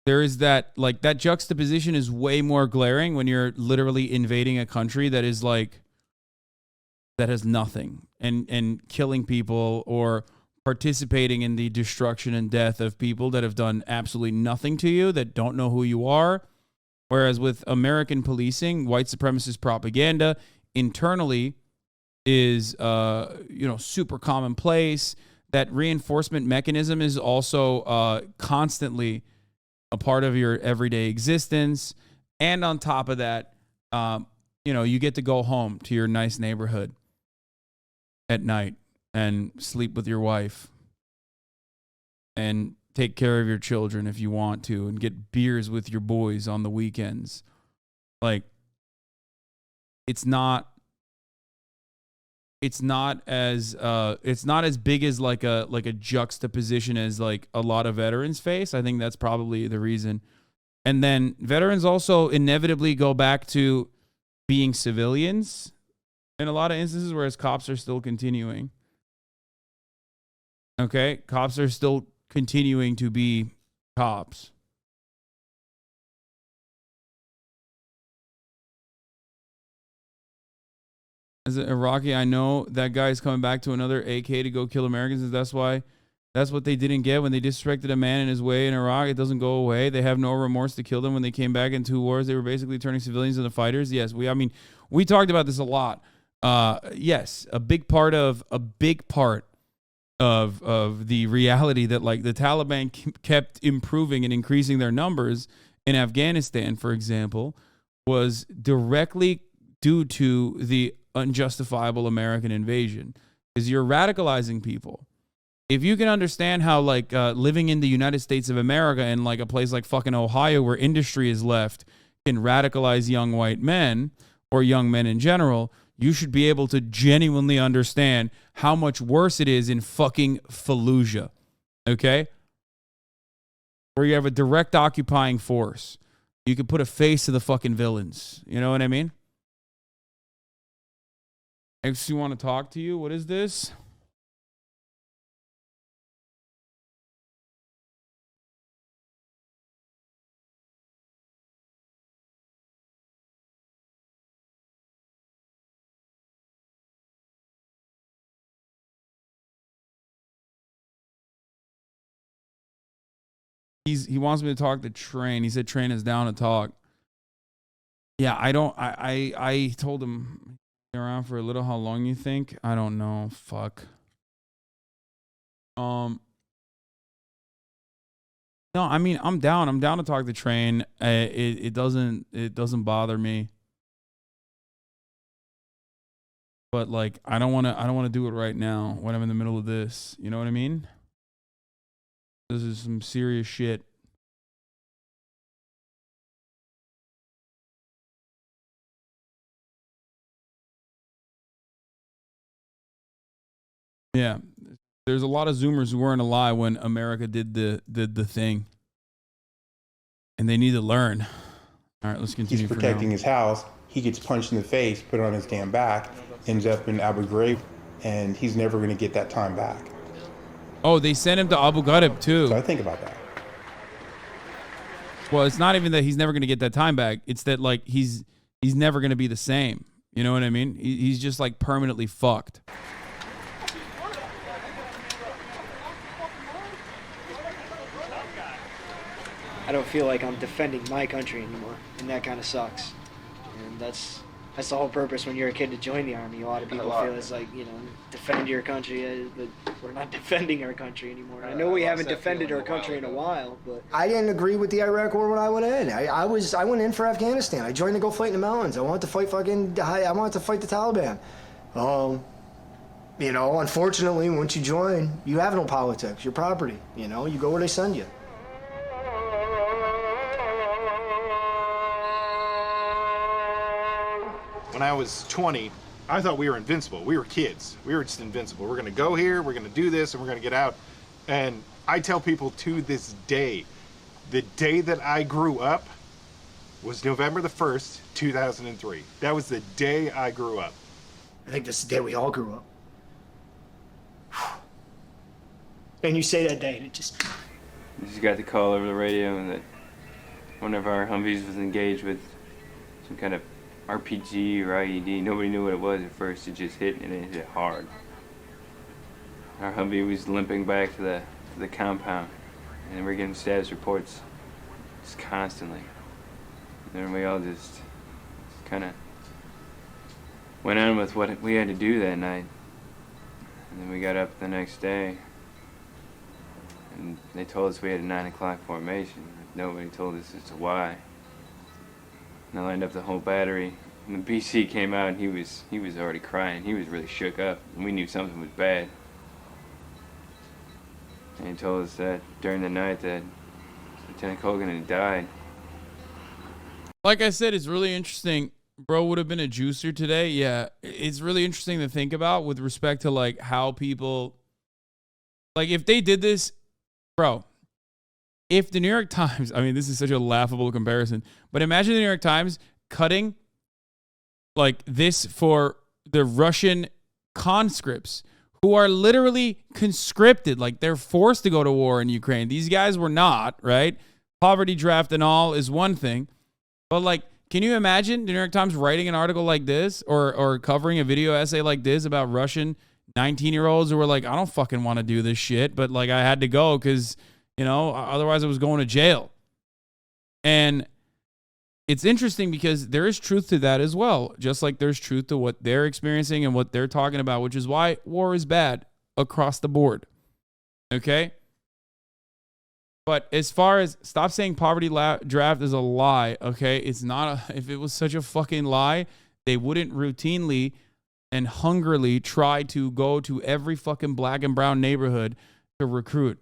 There is that juxtaposition is way more glaring when you're literally invading a country that is like, that has nothing and killing people or participating in the destruction and death of people that have done absolutely nothing to you, that don't know who you are. Whereas with American policing, white supremacist propaganda internally is, super commonplace. That reinforcement mechanism is also constantly a part of your everyday existence. And on top of that, you get to go home to your nice neighborhood at night and sleep with your wife and take care of your children if you want to, and get beers with your boys on the weekends. Like, it's not as big as like a juxtaposition as like a lot of veterans face. I think that's probably the reason. And then veterans also inevitably go back to being civilians in a lot of instances, whereas cops are still continuing. Okay, cops are still continuing to be cops. As an Iraqi, I know that guy is coming back to another AK to go kill Americans. And that's what they didn't get when they disrespected a man in his way in Iraq. It doesn't go away. They have no remorse to kill them when they came back in 2 wars. They were basically turning civilians into fighters. Yes, we talked about this a lot. Yes, a big part of the reality that like the Taliban kept improving and increasing their numbers in Afghanistan, for example, was directly due to the unjustifiable American invasion, because you're radicalizing people. If you can understand how like living in the United States of America and like a place like fucking Ohio where industry is left can radicalize young white men or young men in general, you should be able to genuinely understand how much worse it is in fucking Fallujah. Okay? Where you have a direct occupying force. You can put a face to the fucking villains. You know what I mean? If you want to talk to you, what is this? He wants me to talk to Train. He said Train is down to talk. Yeah, I told him around for a little. How long you think? I don't know. Fuck. No, I mean I'm down. I'm down to talk to Train. It doesn't bother me. But like I don't want to do it right now when I'm in the middle of this. You know what I mean? This is some serious shit. Yeah. There's a lot of Zoomers who weren't alive when America did the thing. And they need to learn. All right, let's continue. He's protecting his house. He gets punched in the face, put on his damn back, ends up in Abu Ghraib, and he's never going to get that time back. Oh, they sent him to Abu Ghraib too. So I think about that. Well, it's not even that he's never going to get that time back. It's that like he's never going to be the same. You know what I mean? He's just like permanently fucked. I don't feel like I'm defending my country anymore, and that kind of sucks. And that's the whole purpose when you're a kid to join the army. A lot of people feel it's like, you know, defend your country, but we're not defending our country anymore. I know we haven't defended our country in a while, but I didn't agree with the Iraq War when I went in. I went in for Afghanistan. I joined to go fight in the mountains. I wanted to fight I wanted to fight the Taliban. You know, unfortunately, once you join, you have no politics. You're property. You know, you go where they send you. When I was 20, I thought we were invincible. We were kids. We were just invincible. We're going to go here, we're going to do this, and we're going to get out. And I tell people to this day, the day that I grew up was November the 1st, 2003. That was the day I grew up. I think that's the day we all grew up. And you say that day, and it just... We just got the call over the radio that one of our Humvees was engaged with some kind of RPG or IED. Nobody knew what it was at first. It just hit, and it hit hard. Our Humvee was limping back to the compound, and we're getting status reports just constantly. And then we all just kind of went on with what we had to do that night. And then we got up the next day, and they told us we had a 9 o'clock formation. Nobody told us as to why. And I lined up the whole battery, and the BC came out, and he was already crying. He was really shook up, and we knew something was bad. And he told us that during the night that Lieutenant Colgan had died. Like I said, it's really interesting. Bro would have been a juicer today. Yeah, it's really interesting to think about with respect to like how people, like if they did this, bro, if the New York Times, I mean, this is such a laughable comparison, but imagine the New York Times cutting like this for the Russian conscripts who are literally conscripted, like they're forced to go to war in Ukraine. These guys were not, right? Poverty draft and all is one thing, but like, can you imagine the New York Times writing an article like this or covering a video essay like this about Russian 19-year-olds who were like, I don't fucking want to do this shit, but like I had to go because, you know, otherwise I was going to jail. And it's interesting because there is truth to that as well, just like there's truth to what they're experiencing and what they're talking about, which is why war is bad across the board. Okay? But as far as stop saying poverty draft is a lie, okay? It's not if it was such a fucking lie, they wouldn't routinely and hungrily try to go to every fucking black and brown neighborhood to recruit.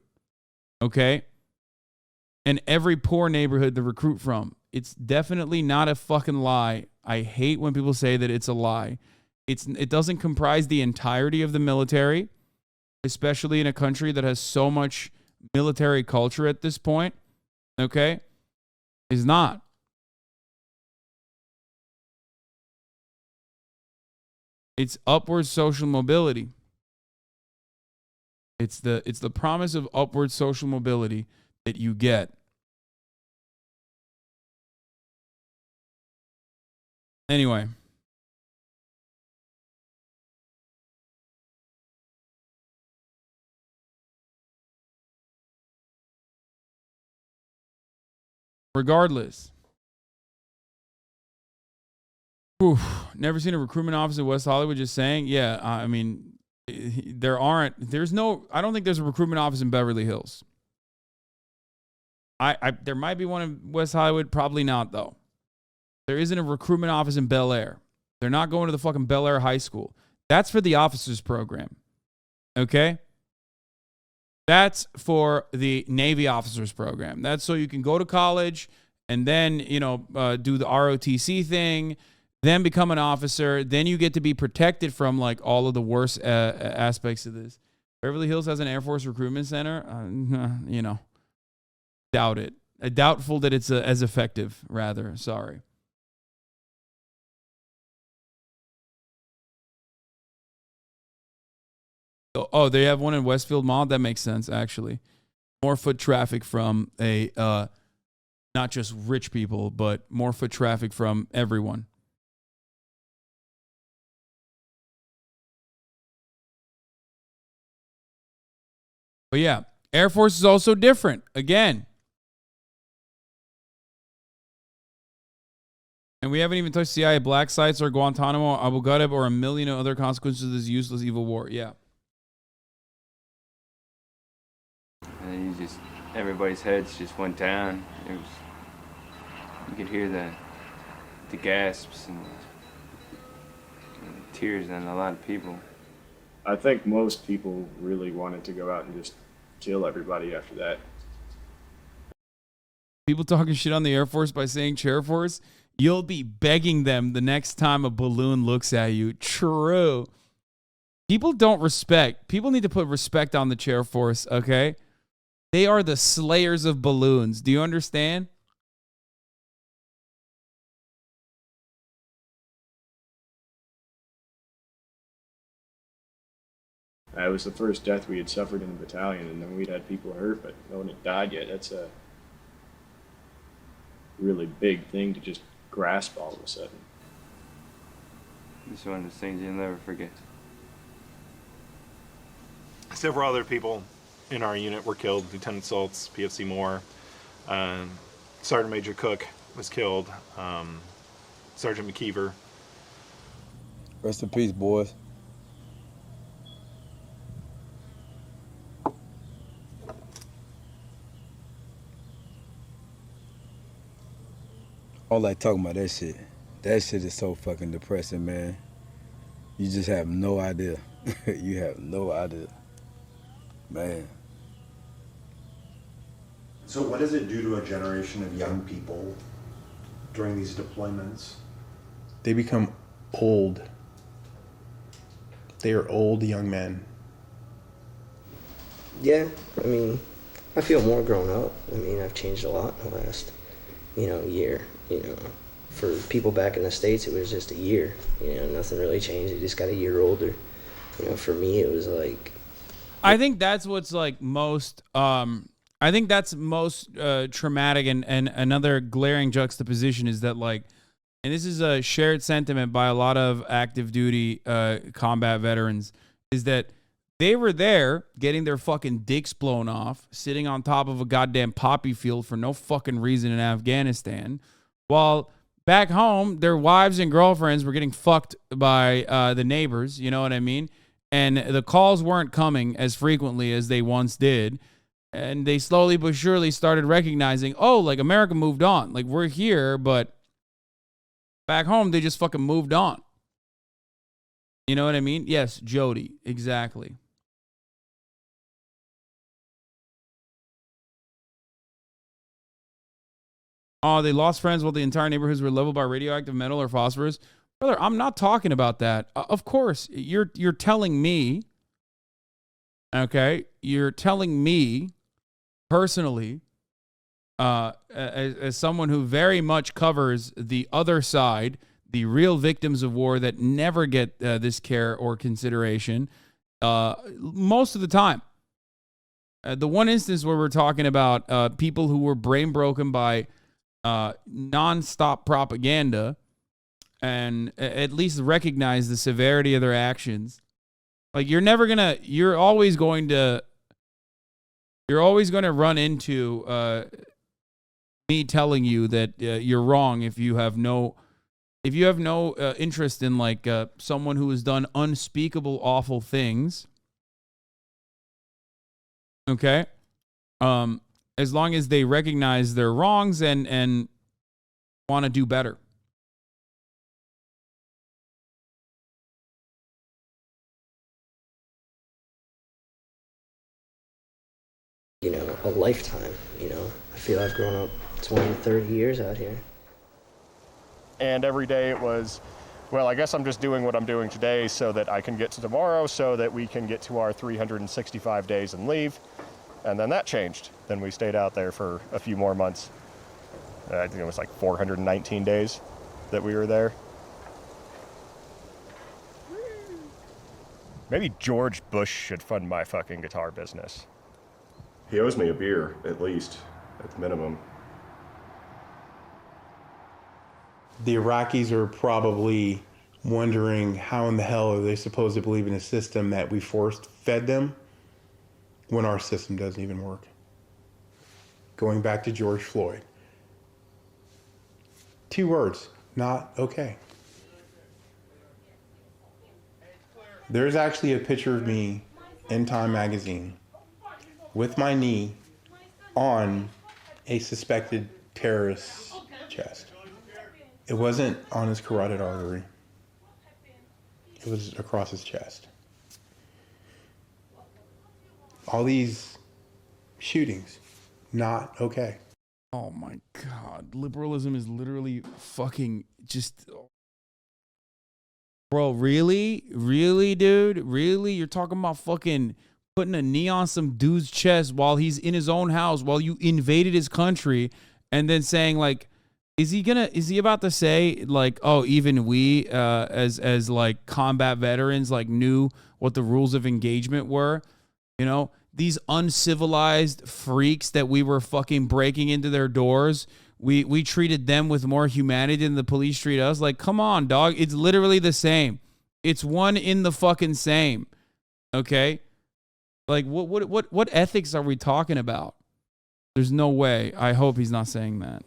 Okay? And every poor neighborhood to recruit from. It's definitely not a fucking lie. I hate when people say that it's a lie. It doesn't comprise the entirety of the military, especially in a country that has so much military culture at this point. Okay? Is not. It's upward social mobility. It's the promise of upward social mobility that you get. Anyway. Regardless. Whew, never seen a recruitment office in West Hollywood, just saying. Yeah, I mean, I don't think there's a recruitment office in Beverly Hills. There might be one in West Hollywood, probably not though. There isn't a recruitment office in Bel Air. They're not going to the fucking Bel Air High School. That's for the officers program. Okay? That's for the Navy officers program. That's so you can go to college and then, do the ROTC thing, then become an officer. Then you get to be protected from like all of the worst aspects of this. Beverly Hills has an Air Force recruitment center. Doubt it. Doubtful that it's as effective, rather. Sorry. Oh, they have one in Westfield Mall? That makes sense, actually. More foot traffic from not just rich people, but more foot traffic from everyone. But yeah, Air Force is also different. Again. And we haven't even touched CIA black sites or Guantanamo, Abu Ghraib, or a million other consequences of this useless evil war. Yeah. And everybody's heads just went down. You could hear the gasps and tears in a lot of people. I think most people really wanted to go out and just kill everybody after that. People talking shit on the Air Force by saying Chair Force, you'll be begging them the next time a balloon looks at you. True. People don't respect. People need to put respect on the Chair Force, okay? They are the slayers of balloons. Do you understand? It was the first death we had suffered in the battalion, and then we'd had people hurt, but no one had died yet. That's a really big thing to just grasp all of a sudden. It's one of those things you'll never forget. Several other people in our unit were killed. Lieutenant Saltz, PFC Moore, Sergeant Major Cook was killed, Sergeant McKeever. Rest in peace, boys. All like talking about that shit. That shit is so fucking depressing, man. You just have no idea. You have no idea. Man. So what does it do to a generation of young people during these deployments? They become old. They are old young men. Yeah, I mean, I feel more grown up. I mean, I've changed a lot in the last, year. For people back in the States, it was just a year. Nothing really changed. You just got a year older. For me, it was like. I think that's what's like most. I think that's most traumatic, and another glaring juxtaposition is that like, and this is a shared sentiment by a lot of active duty combat veterans, is that they were there getting their fucking dicks blown off, sitting on top of a goddamn poppy field for no fucking reason in Afghanistan, while back home their wives and girlfriends were getting fucked by the neighbors. You know what I mean? And the calls weren't coming as frequently as they once did. And they slowly but surely started recognizing, oh, like America moved on. Like we're here, but back home they just fucking moved on. You know what I mean? Yes, Jody, exactly. Oh, they lost friends while the entire neighborhoods were leveled by radioactive metal or phosphorus. Brother, I'm not talking about that. Of course, you're telling me, okay, you're telling me personally, as someone who very much covers the other side, the real victims of war that never get this care or consideration most of the time. The one instance where we're talking about people who were brain broken by nonstop propaganda and at least recognize the severity of their actions. Like you're always going to run into me telling you that you're wrong if you have no interest in like someone who has done unspeakable awful things. Okay? As long as they recognize their wrongs and want to do better. You know, a lifetime, you know. I feel I've grown up 20, 30 years out here. And every day it was, well, I guess I'm just doing what I'm doing today so that I can get to tomorrow so that we can get to our 365 days and leave. And then that changed. Then we stayed out there for a few more months. I think it was like 419 days that we were there. Maybe George Bush should fund my fucking guitar business. He owes me a beer, at least, at the minimum. The Iraqis are probably wondering how in the hell are they supposed to believe in a system that we forced fed them when our system doesn't even work. Going back to George Floyd. 2 words, not okay. There's actually a picture of me in Time magazine with my knee on a suspected terrorist's chest. It wasn't on his carotid artery. It was across his chest. All these shootings, not okay. Oh my God. Liberalism is literally fucking just... Bro, really? Really, dude? Really? You're talking about fucking putting a knee on some dude's chest while he's in his own house, while you invaded his country, and then saying like, is he about to say like, oh, even we as like combat veterans like knew what the rules of engagement were? You know, these uncivilized freaks that we were fucking breaking into their doors. We treated them with more humanity than the police treat us. Like, come on, dog. It's literally the same. It's one in the fucking same. Okay? Like, what ethics are we talking about? There's no way. I hope he's not saying that.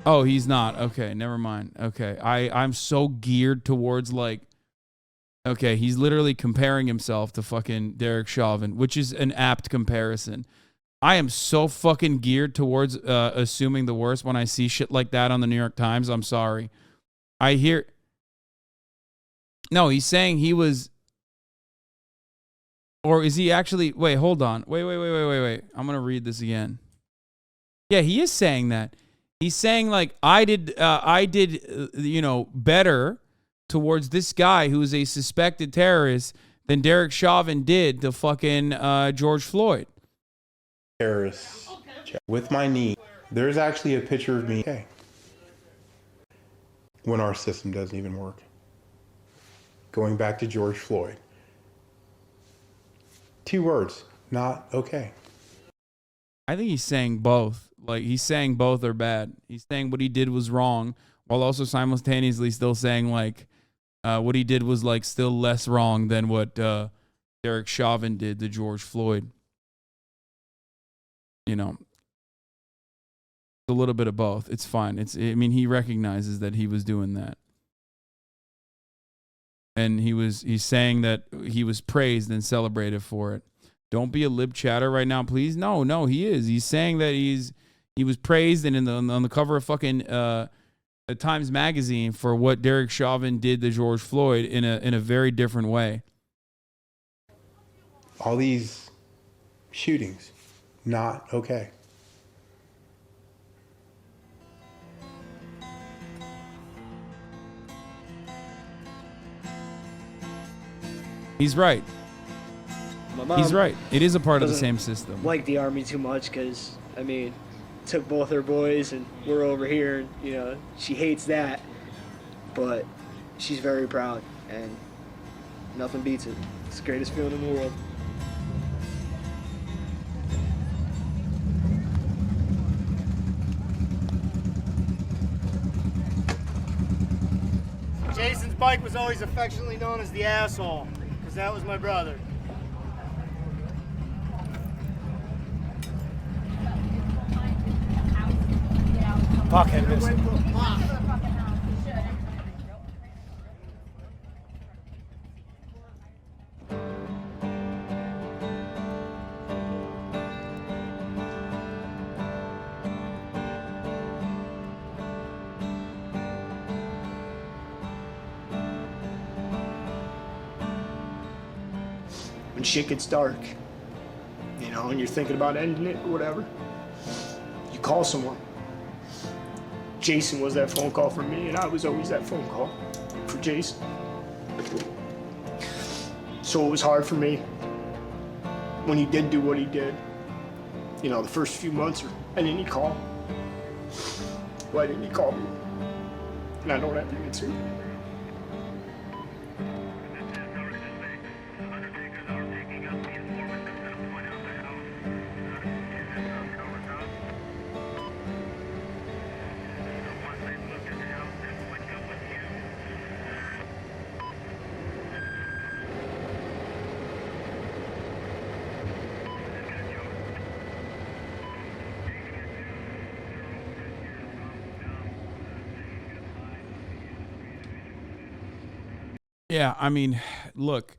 Oh, he's not. Okay, never mind. Okay. I'm so geared towards like, okay, he's literally comparing himself to fucking Derek Chauvin, which is an apt comparison. I am so fucking geared towards assuming the worst when I see shit like that on the New York Times. I'm sorry. I hear... No, he's saying he was... Or is he actually... Wait, hold on. Wait. I'm going to read this again. Yeah, he is saying that. He's saying, like, I did, better towards this guy who is a suspected terrorist than Derek Chauvin did to fucking George Floyd. Terrorists. With my knee. There's actually a picture of me. Okay. When our system doesn't even work. Going back to George Floyd. 2 words, not okay. I think he's saying both. Like, he's saying both are bad. He's saying what he did was wrong, while also simultaneously still saying, like, what he did was, like, still less wrong than what Derek Chauvin did to George Floyd. You know, a little bit of both. It's fine. I mean, he recognizes that he was doing that. And he's saying that he was praised and celebrated for it. Don't be a lib chatter right now, please. No, he is. He's saying that he was praised and on the cover of fucking Times magazine for what Derek Chauvin did to George Floyd in a very different way. All these shootings, not okay. He's right. My mom He's right. It is a part of the doesn't same system. like the Army too much because, I mean, took both her boys and we're over here. And, you know, she hates that, but she's very proud and nothing beats it. It's the greatest feeling in the world. Jason's bike was always affectionately known as the asshole, because that was my brother. Fuck, I missed it. When shit gets dark, you know, and you're thinking about ending it or whatever, you call someone. Jason was that phone call for me, and I was always that phone call for Jason. So it was hard for me when he did do what he did. You know, the first few months, and then he called. Why didn't he call me? And I don't have the answer. Yeah, I mean, look,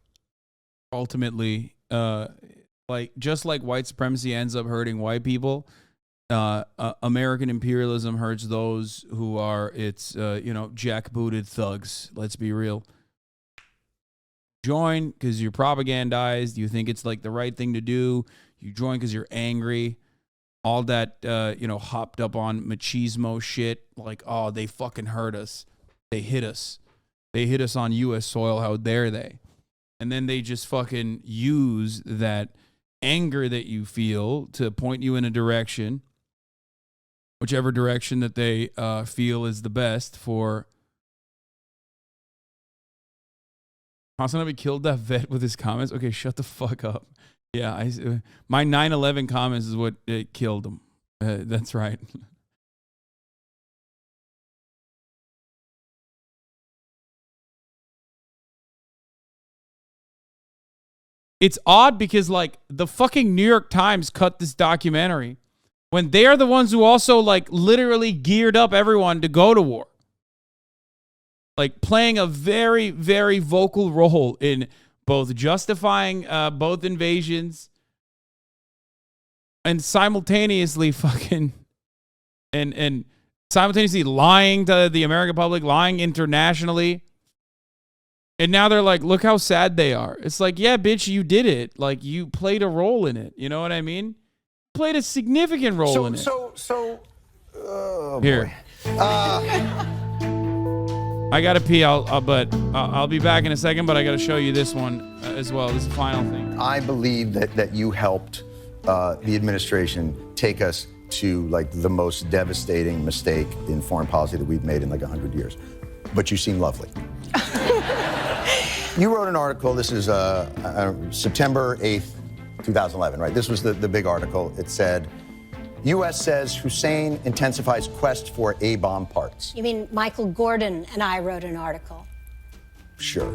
ultimately, like just like white supremacy ends up hurting white people, American imperialism hurts those who are its, jackbooted thugs. Let's be real. Join because you're propagandized. You think it's like the right thing to do. You join because you're angry. All that, hopped up on machismo shit. Like, oh, they fucking hurt us. They hit us. They hit us on U.S. soil. How dare they? And then they just fucking use that anger that you feel to point you in a direction, whichever direction that they feel is the best for. HasanAbi killed that vet with his comments. Okay, shut the fuck up. Yeah, my 9/11 comments is what killed him. That's right. It's odd because, like, the fucking New York Times cut this documentary when they are the ones who also, like, literally geared up everyone to go to war. Like, playing a very, very vocal role in both justifying both invasions and simultaneously fucking and simultaneously lying to the American public, lying internationally. And now they're like, look how sad they are. It's like, yeah, bitch, you did it. Like, you played a role in it. You know what I mean? Played a significant role in it. Oh, here. Boy. I gotta pee. I'll be back in a second. But I gotta show you this one as well. This is the final thing. I believe that you helped the administration take us to like the most devastating mistake in foreign policy that we've made in like 100 years. But you seem lovely. You wrote an article. This is September 8th, 2011, right? This was the big article. It said, U.S. says Hussein intensifies quest for A-bomb parts. You mean Michael Gordon and I wrote an article? Sure.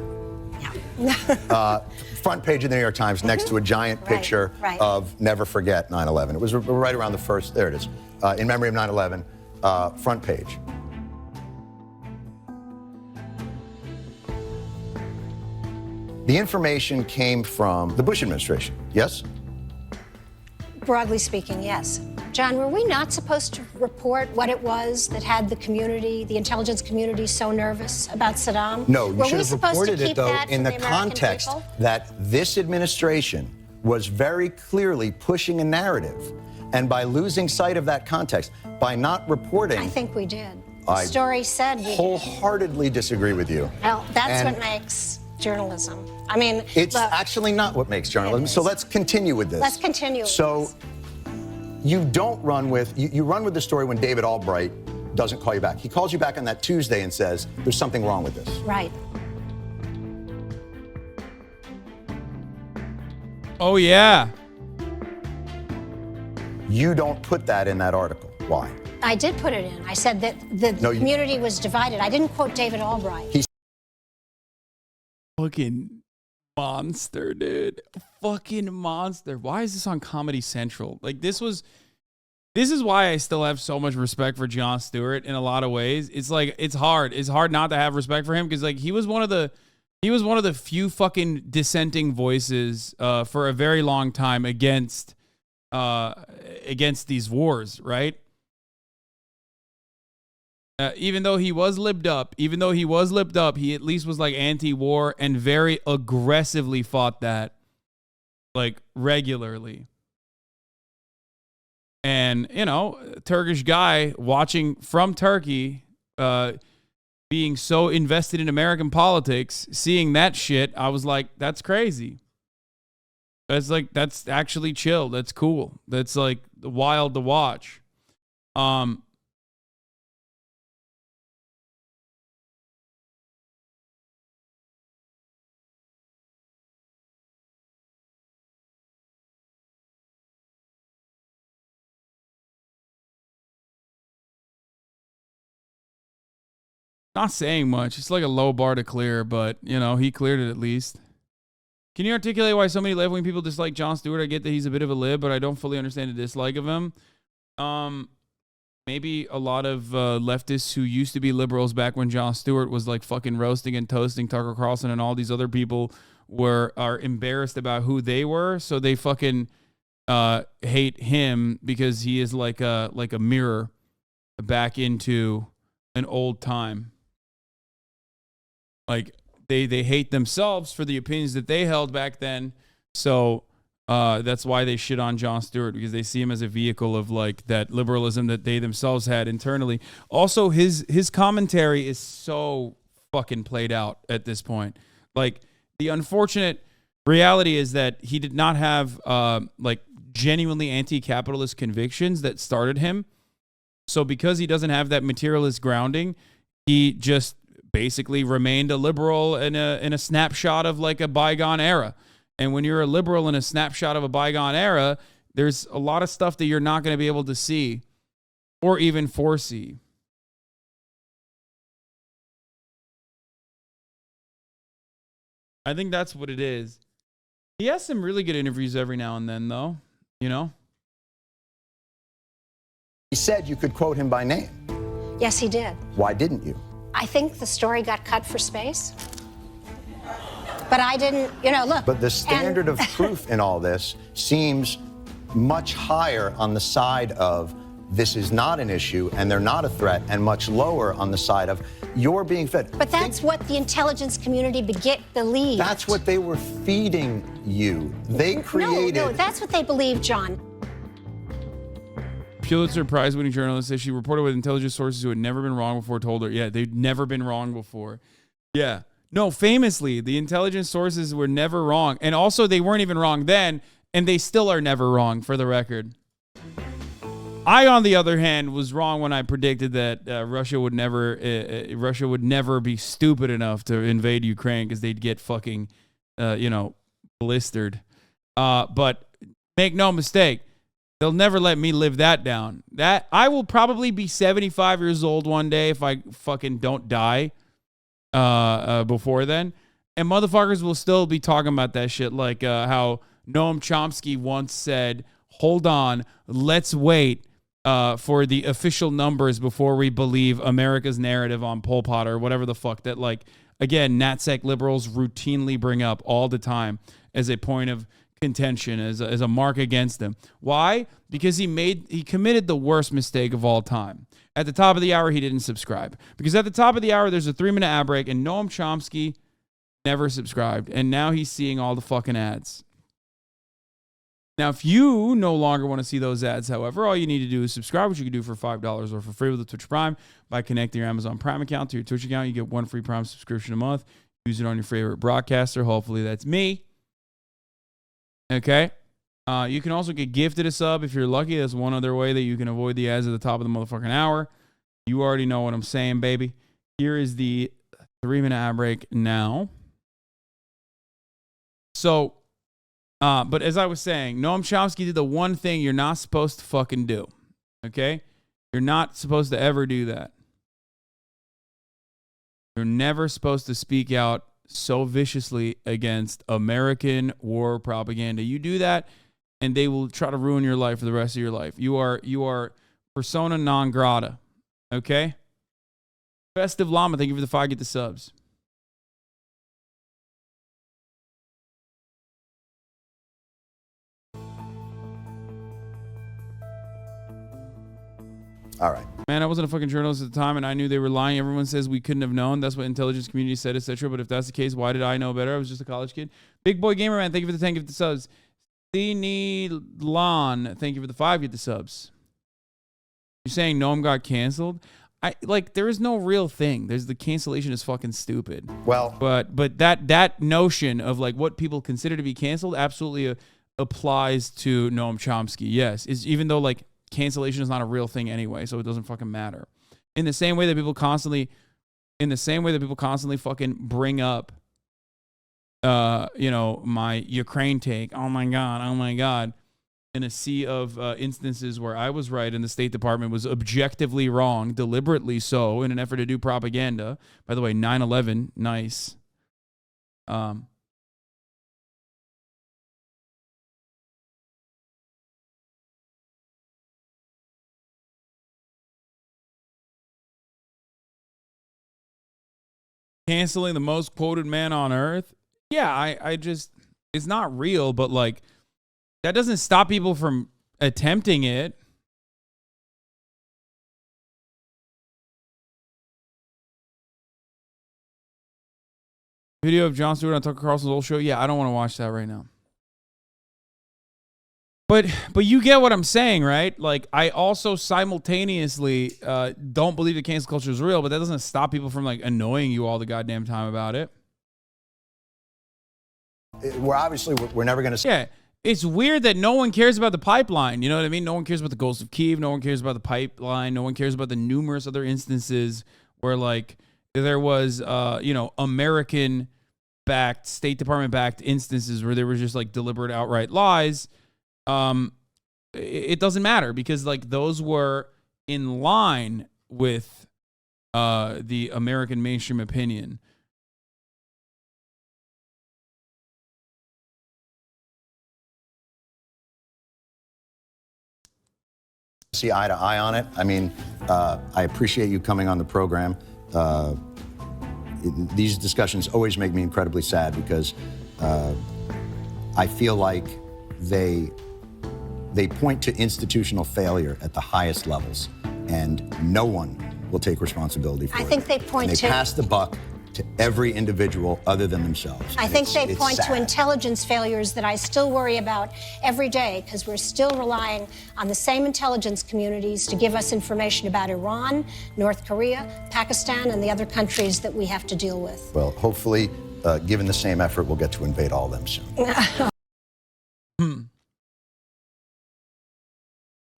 Front page of the New York Times next to a giant picture of Never Forget 9/11. It was right around the first, there it is, in memory of 9/11, front page. The information came from the Bush administration, yes? Broadly speaking, yes. John, were we not supposed to report what it was that had the community, the intelligence community, so nervous about Saddam? No, you should have reported it, though, in the context that this administration was very clearly pushing a narrative. And by losing sight of that context, by not reporting... I think we did. The story said we wholeheartedly disagree with you. Well, that's what makes journalism. I mean, it's look, actually not what makes journalism. So let's continue with this. Let's continue. So you don't run with, you run with the story when David Albright doesn't call you back. He calls you back on that Tuesday and says, there's something wrong with this. Right. Oh, yeah. You don't put that in that article. Why? I did put it in. I said that the community was divided. I didn't quote David Albright. Fucking monster, dude. Fucking monster. Why is this on Comedy Central? Like, this is why I still have so much respect for Jon Stewart in a lot of ways. It's like, it's hard. It's hard not to have respect for him because, like, he was one of the few fucking dissenting voices for a very long time against these wars, right? Even though he was libbed up, he at least was like anti-war and very aggressively fought that, like, regularly. And, you know, Turkish guy watching from Turkey, being so invested in American politics, seeing that shit, I was like, that's crazy. That's actually chill. That's cool. That's like wild to watch. Not saying much. It's like a low bar to clear, but, you know, he cleared it at least. Can you articulate why so many left-wing people dislike Jon Stewart? I get that he's a bit of a lib, but I don't fully understand the dislike of him. Maybe a lot of leftists who used to be liberals back when Jon Stewart was like fucking roasting and toasting Tucker Carlson and all these other people are embarrassed about who they were, so they fucking hate him because he is like a mirror back into an old time. Like, they hate themselves for the opinions that they held back then. So that's why they shit on Jon Stewart, because they see him as a vehicle of like that liberalism that they themselves had internally. Also, his commentary is so fucking played out at this point. Like, the unfortunate reality is that he did not have like genuinely anti-capitalist convictions that started him. So because he doesn't have that materialist grounding, he just basically remained a liberal in a snapshot of like a bygone era. And when you're a liberal in a snapshot of a bygone era, there's a lot of stuff that you're not going to be able to see or even foresee. I think that's what it is. He has some really good interviews every now and then, though, you know? He said you could quote him by name. Yes, he did. Why didn't you? I think the story got cut for space. But I didn't, you know, look. But the standard of proof in all this seems much higher on the side of this is not an issue and they're not a threat, and much lower on the side of you're being fed. But that's what the intelligence community believed. That's what they were feeding you. They created... No, that's what they believed, John. Pulitzer Prize-winning journalist says she reported with intelligence sources who had never been wrong before told her. Yeah, they'd never been wrong before. Yeah. No, famously, the intelligence sources were never wrong. And also, they weren't even wrong then, and they still are never wrong, for the record. I, on the other hand, was wrong when I predicted that Russia would never be stupid enough to invade Ukraine because they'd get fucking, blistered. But make no mistake, they'll never let me live that down. That I will probably be 75 years old one day if I fucking don't die before then. And motherfuckers will still be talking about that shit, like how Noam Chomsky once said, hold on, let's wait for the official numbers before we believe America's narrative on Pol Pot or whatever the fuck that, like, again, NatSec liberals routinely bring up all the time as a point of contention, as a mark against him. Why? Because he committed the worst mistake of all time. At the top of the hour, he didn't subscribe. Because at the top of the hour, there's a 3-minute ad break, and Noam Chomsky never subscribed. And now he's seeing all the fucking ads. Now, if you no longer want to see those ads, however, all you need to do is subscribe, which you can do for $5 or for free with the Twitch Prime by connecting your Amazon Prime account to your Twitch account. You get one free Prime subscription a month. Use it on your favorite broadcaster. Hopefully that's me. Okay? You can also get gifted a sub if you're lucky. That's one other way that you can avoid the ads at the top of the motherfucking hour. You already know what I'm saying, baby. Here is the 3-minute ad break now. So, but as I was saying, Noam Chomsky did the one thing you're not supposed to fucking do. Okay? You're not supposed to ever do that. You're never supposed to speak out so viciously against American war propaganda. You do that, and they will try to ruin your life for the rest of your life. You are persona non grata. Okay? Festive Llama, thank you for the 5. Get the subs. All right. Man, I wasn't a fucking journalist at the time, and I knew they were lying. Everyone says we couldn't have known. That's what intelligence community said, etc. But if that's the case, why did I know better? I was just a college kid. Big Boy Gamer Man, thank you for the 10. Get the subs. Thini Lon, thank you for the 5. Get the subs. You're saying Noam got canceled? There is no real thing. There's the cancellation is fucking stupid. Well, but that notion of like what people consider to be canceled absolutely applies to Noam Chomsky. Yes, even though like cancellation is not a real thing anyway, so it doesn't fucking matter. In the same way that people constantly fucking bring up, my Ukraine take. Oh my god. In a sea of instances where I was right and the State Department was objectively wrong, deliberately so, in an effort to do propaganda. By the way, 9/11, nice. Canceling the most quoted man on earth. Yeah, I just, it's not real, but like, that doesn't stop people from attempting it. Video of Jon Stewart on Tucker Carlson's old show. Yeah, I don't want to watch that right now. But you get what I'm saying, right? Like, I also simultaneously don't believe the cancel culture is real, but that doesn't stop people from like annoying you all the goddamn time about it. We're never going to. Yeah. It's weird that no one cares about the pipeline. You know what I mean? No one cares about the Ghost of Kyiv. No one cares about the pipeline. No one cares about the numerous other instances where, like, there was, American-backed, State Department-backed instances where there was just, like, deliberate outright lies. It doesn't matter because, like, those were in line with the American mainstream opinion. See eye to eye on it. I mean, I appreciate you coming on the program. These discussions always make me incredibly sad because I feel like they point to institutional failure at the highest levels, and no one will take responsibility for it. I think they point to. They pass the buck to every individual other than themselves. I think they point to intelligence failures that I still worry about every day because we're still relying on the same intelligence communities to give us information about Iran, North Korea, Pakistan, and the other countries that we have to deal with. Well, hopefully, given the same effort, we'll get to invade all of them soon.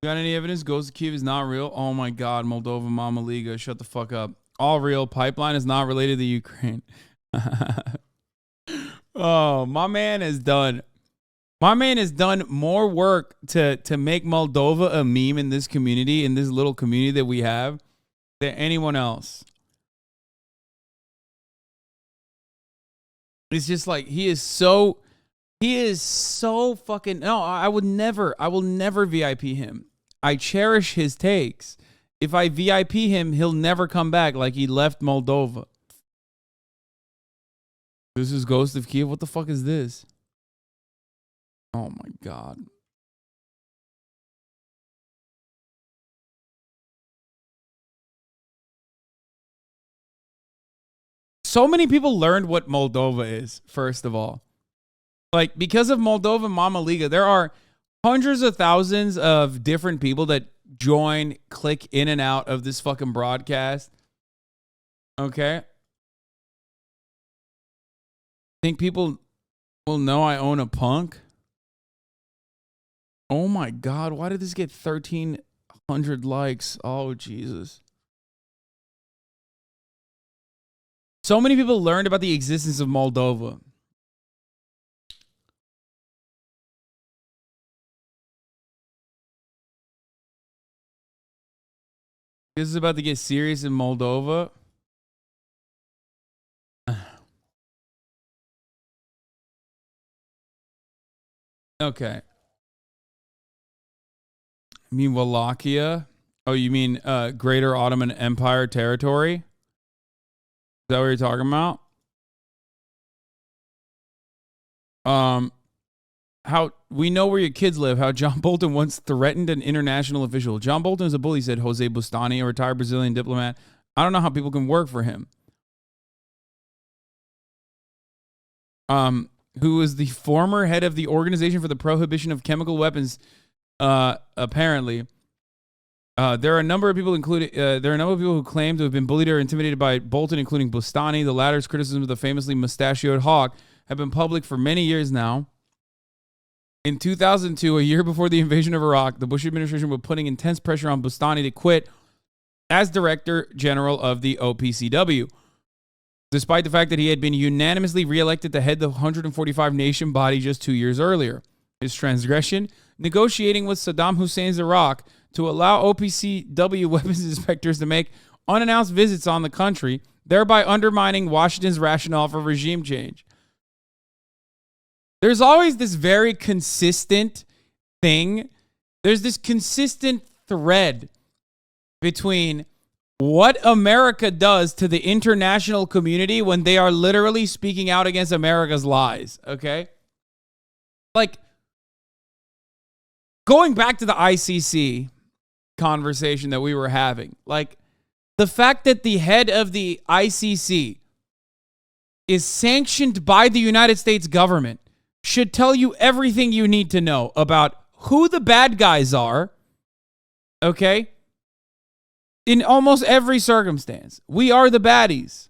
Got any evidence? Ghost of Kyiv is not real? Oh my God, Moldova, Mama Liga, shut the fuck up. All real. Pipeline is not related to Ukraine. Oh, my man has done more work to make Moldova a meme in this community, in this little community that we have, than anyone else. It's just like he is so fucking no, I will never VIP him. I cherish his takes. If I VIP him, he'll never come back like he left Moldova. This is Ghost of Kyiv. What the fuck is this? Oh my God. So many people learned what Moldova is, first of all. Like, because of Moldova Mama Liga, there are hundreds of thousands of different people that join, click in and out of this fucking broadcast. Okay. Think people will know I own a punk? Oh my God. Why did this get 1,300 likes? Oh, Jesus. So many people learned about the existence of Moldova. This is about to get serious in Moldova. Okay. You mean Wallachia? Oh, you mean Greater Ottoman Empire territory? Is that what you're talking about? How we know where your kids live. How John Bolton once threatened an international official. John Bolton is a bully, said Jose Bustani, a retired Brazilian diplomat. I don't know how people can work for him. Who is the former head of the Organization for the Prohibition of Chemical Weapons? Apparently, there are a number of people who claim to have been bullied or intimidated by Bolton, including Bustani. The latter's criticism of the famously mustachioed hawk have been public for many years now. In 2002, a year before the invasion of Iraq, the Bush administration was putting intense pressure on Bustani to quit as Director General of the OPCW, despite the fact that he had been unanimously reelected to head the 145-nation body just 2 years earlier. His transgression, negotiating with Saddam Hussein's Iraq to allow OPCW weapons inspectors to make unannounced visits on the country, thereby undermining Washington's rationale for regime change. There's always this very consistent thing. There's this consistent thread between what America does to the international community when they are literally speaking out against America's lies, okay? Like, going back to the ICC conversation that we were having, like, the fact that the head of the ICC is sanctioned by the United States government should tell you everything you need to know about who the bad guys are, okay? In almost every circumstance. We are the baddies.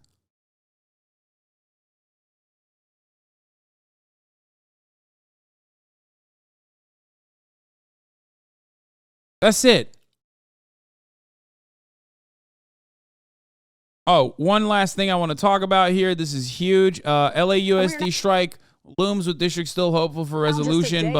That's it. Oh, one last thing I want to talk about here. This is huge. LAUSD strike looms with districts still hopeful for resolution, but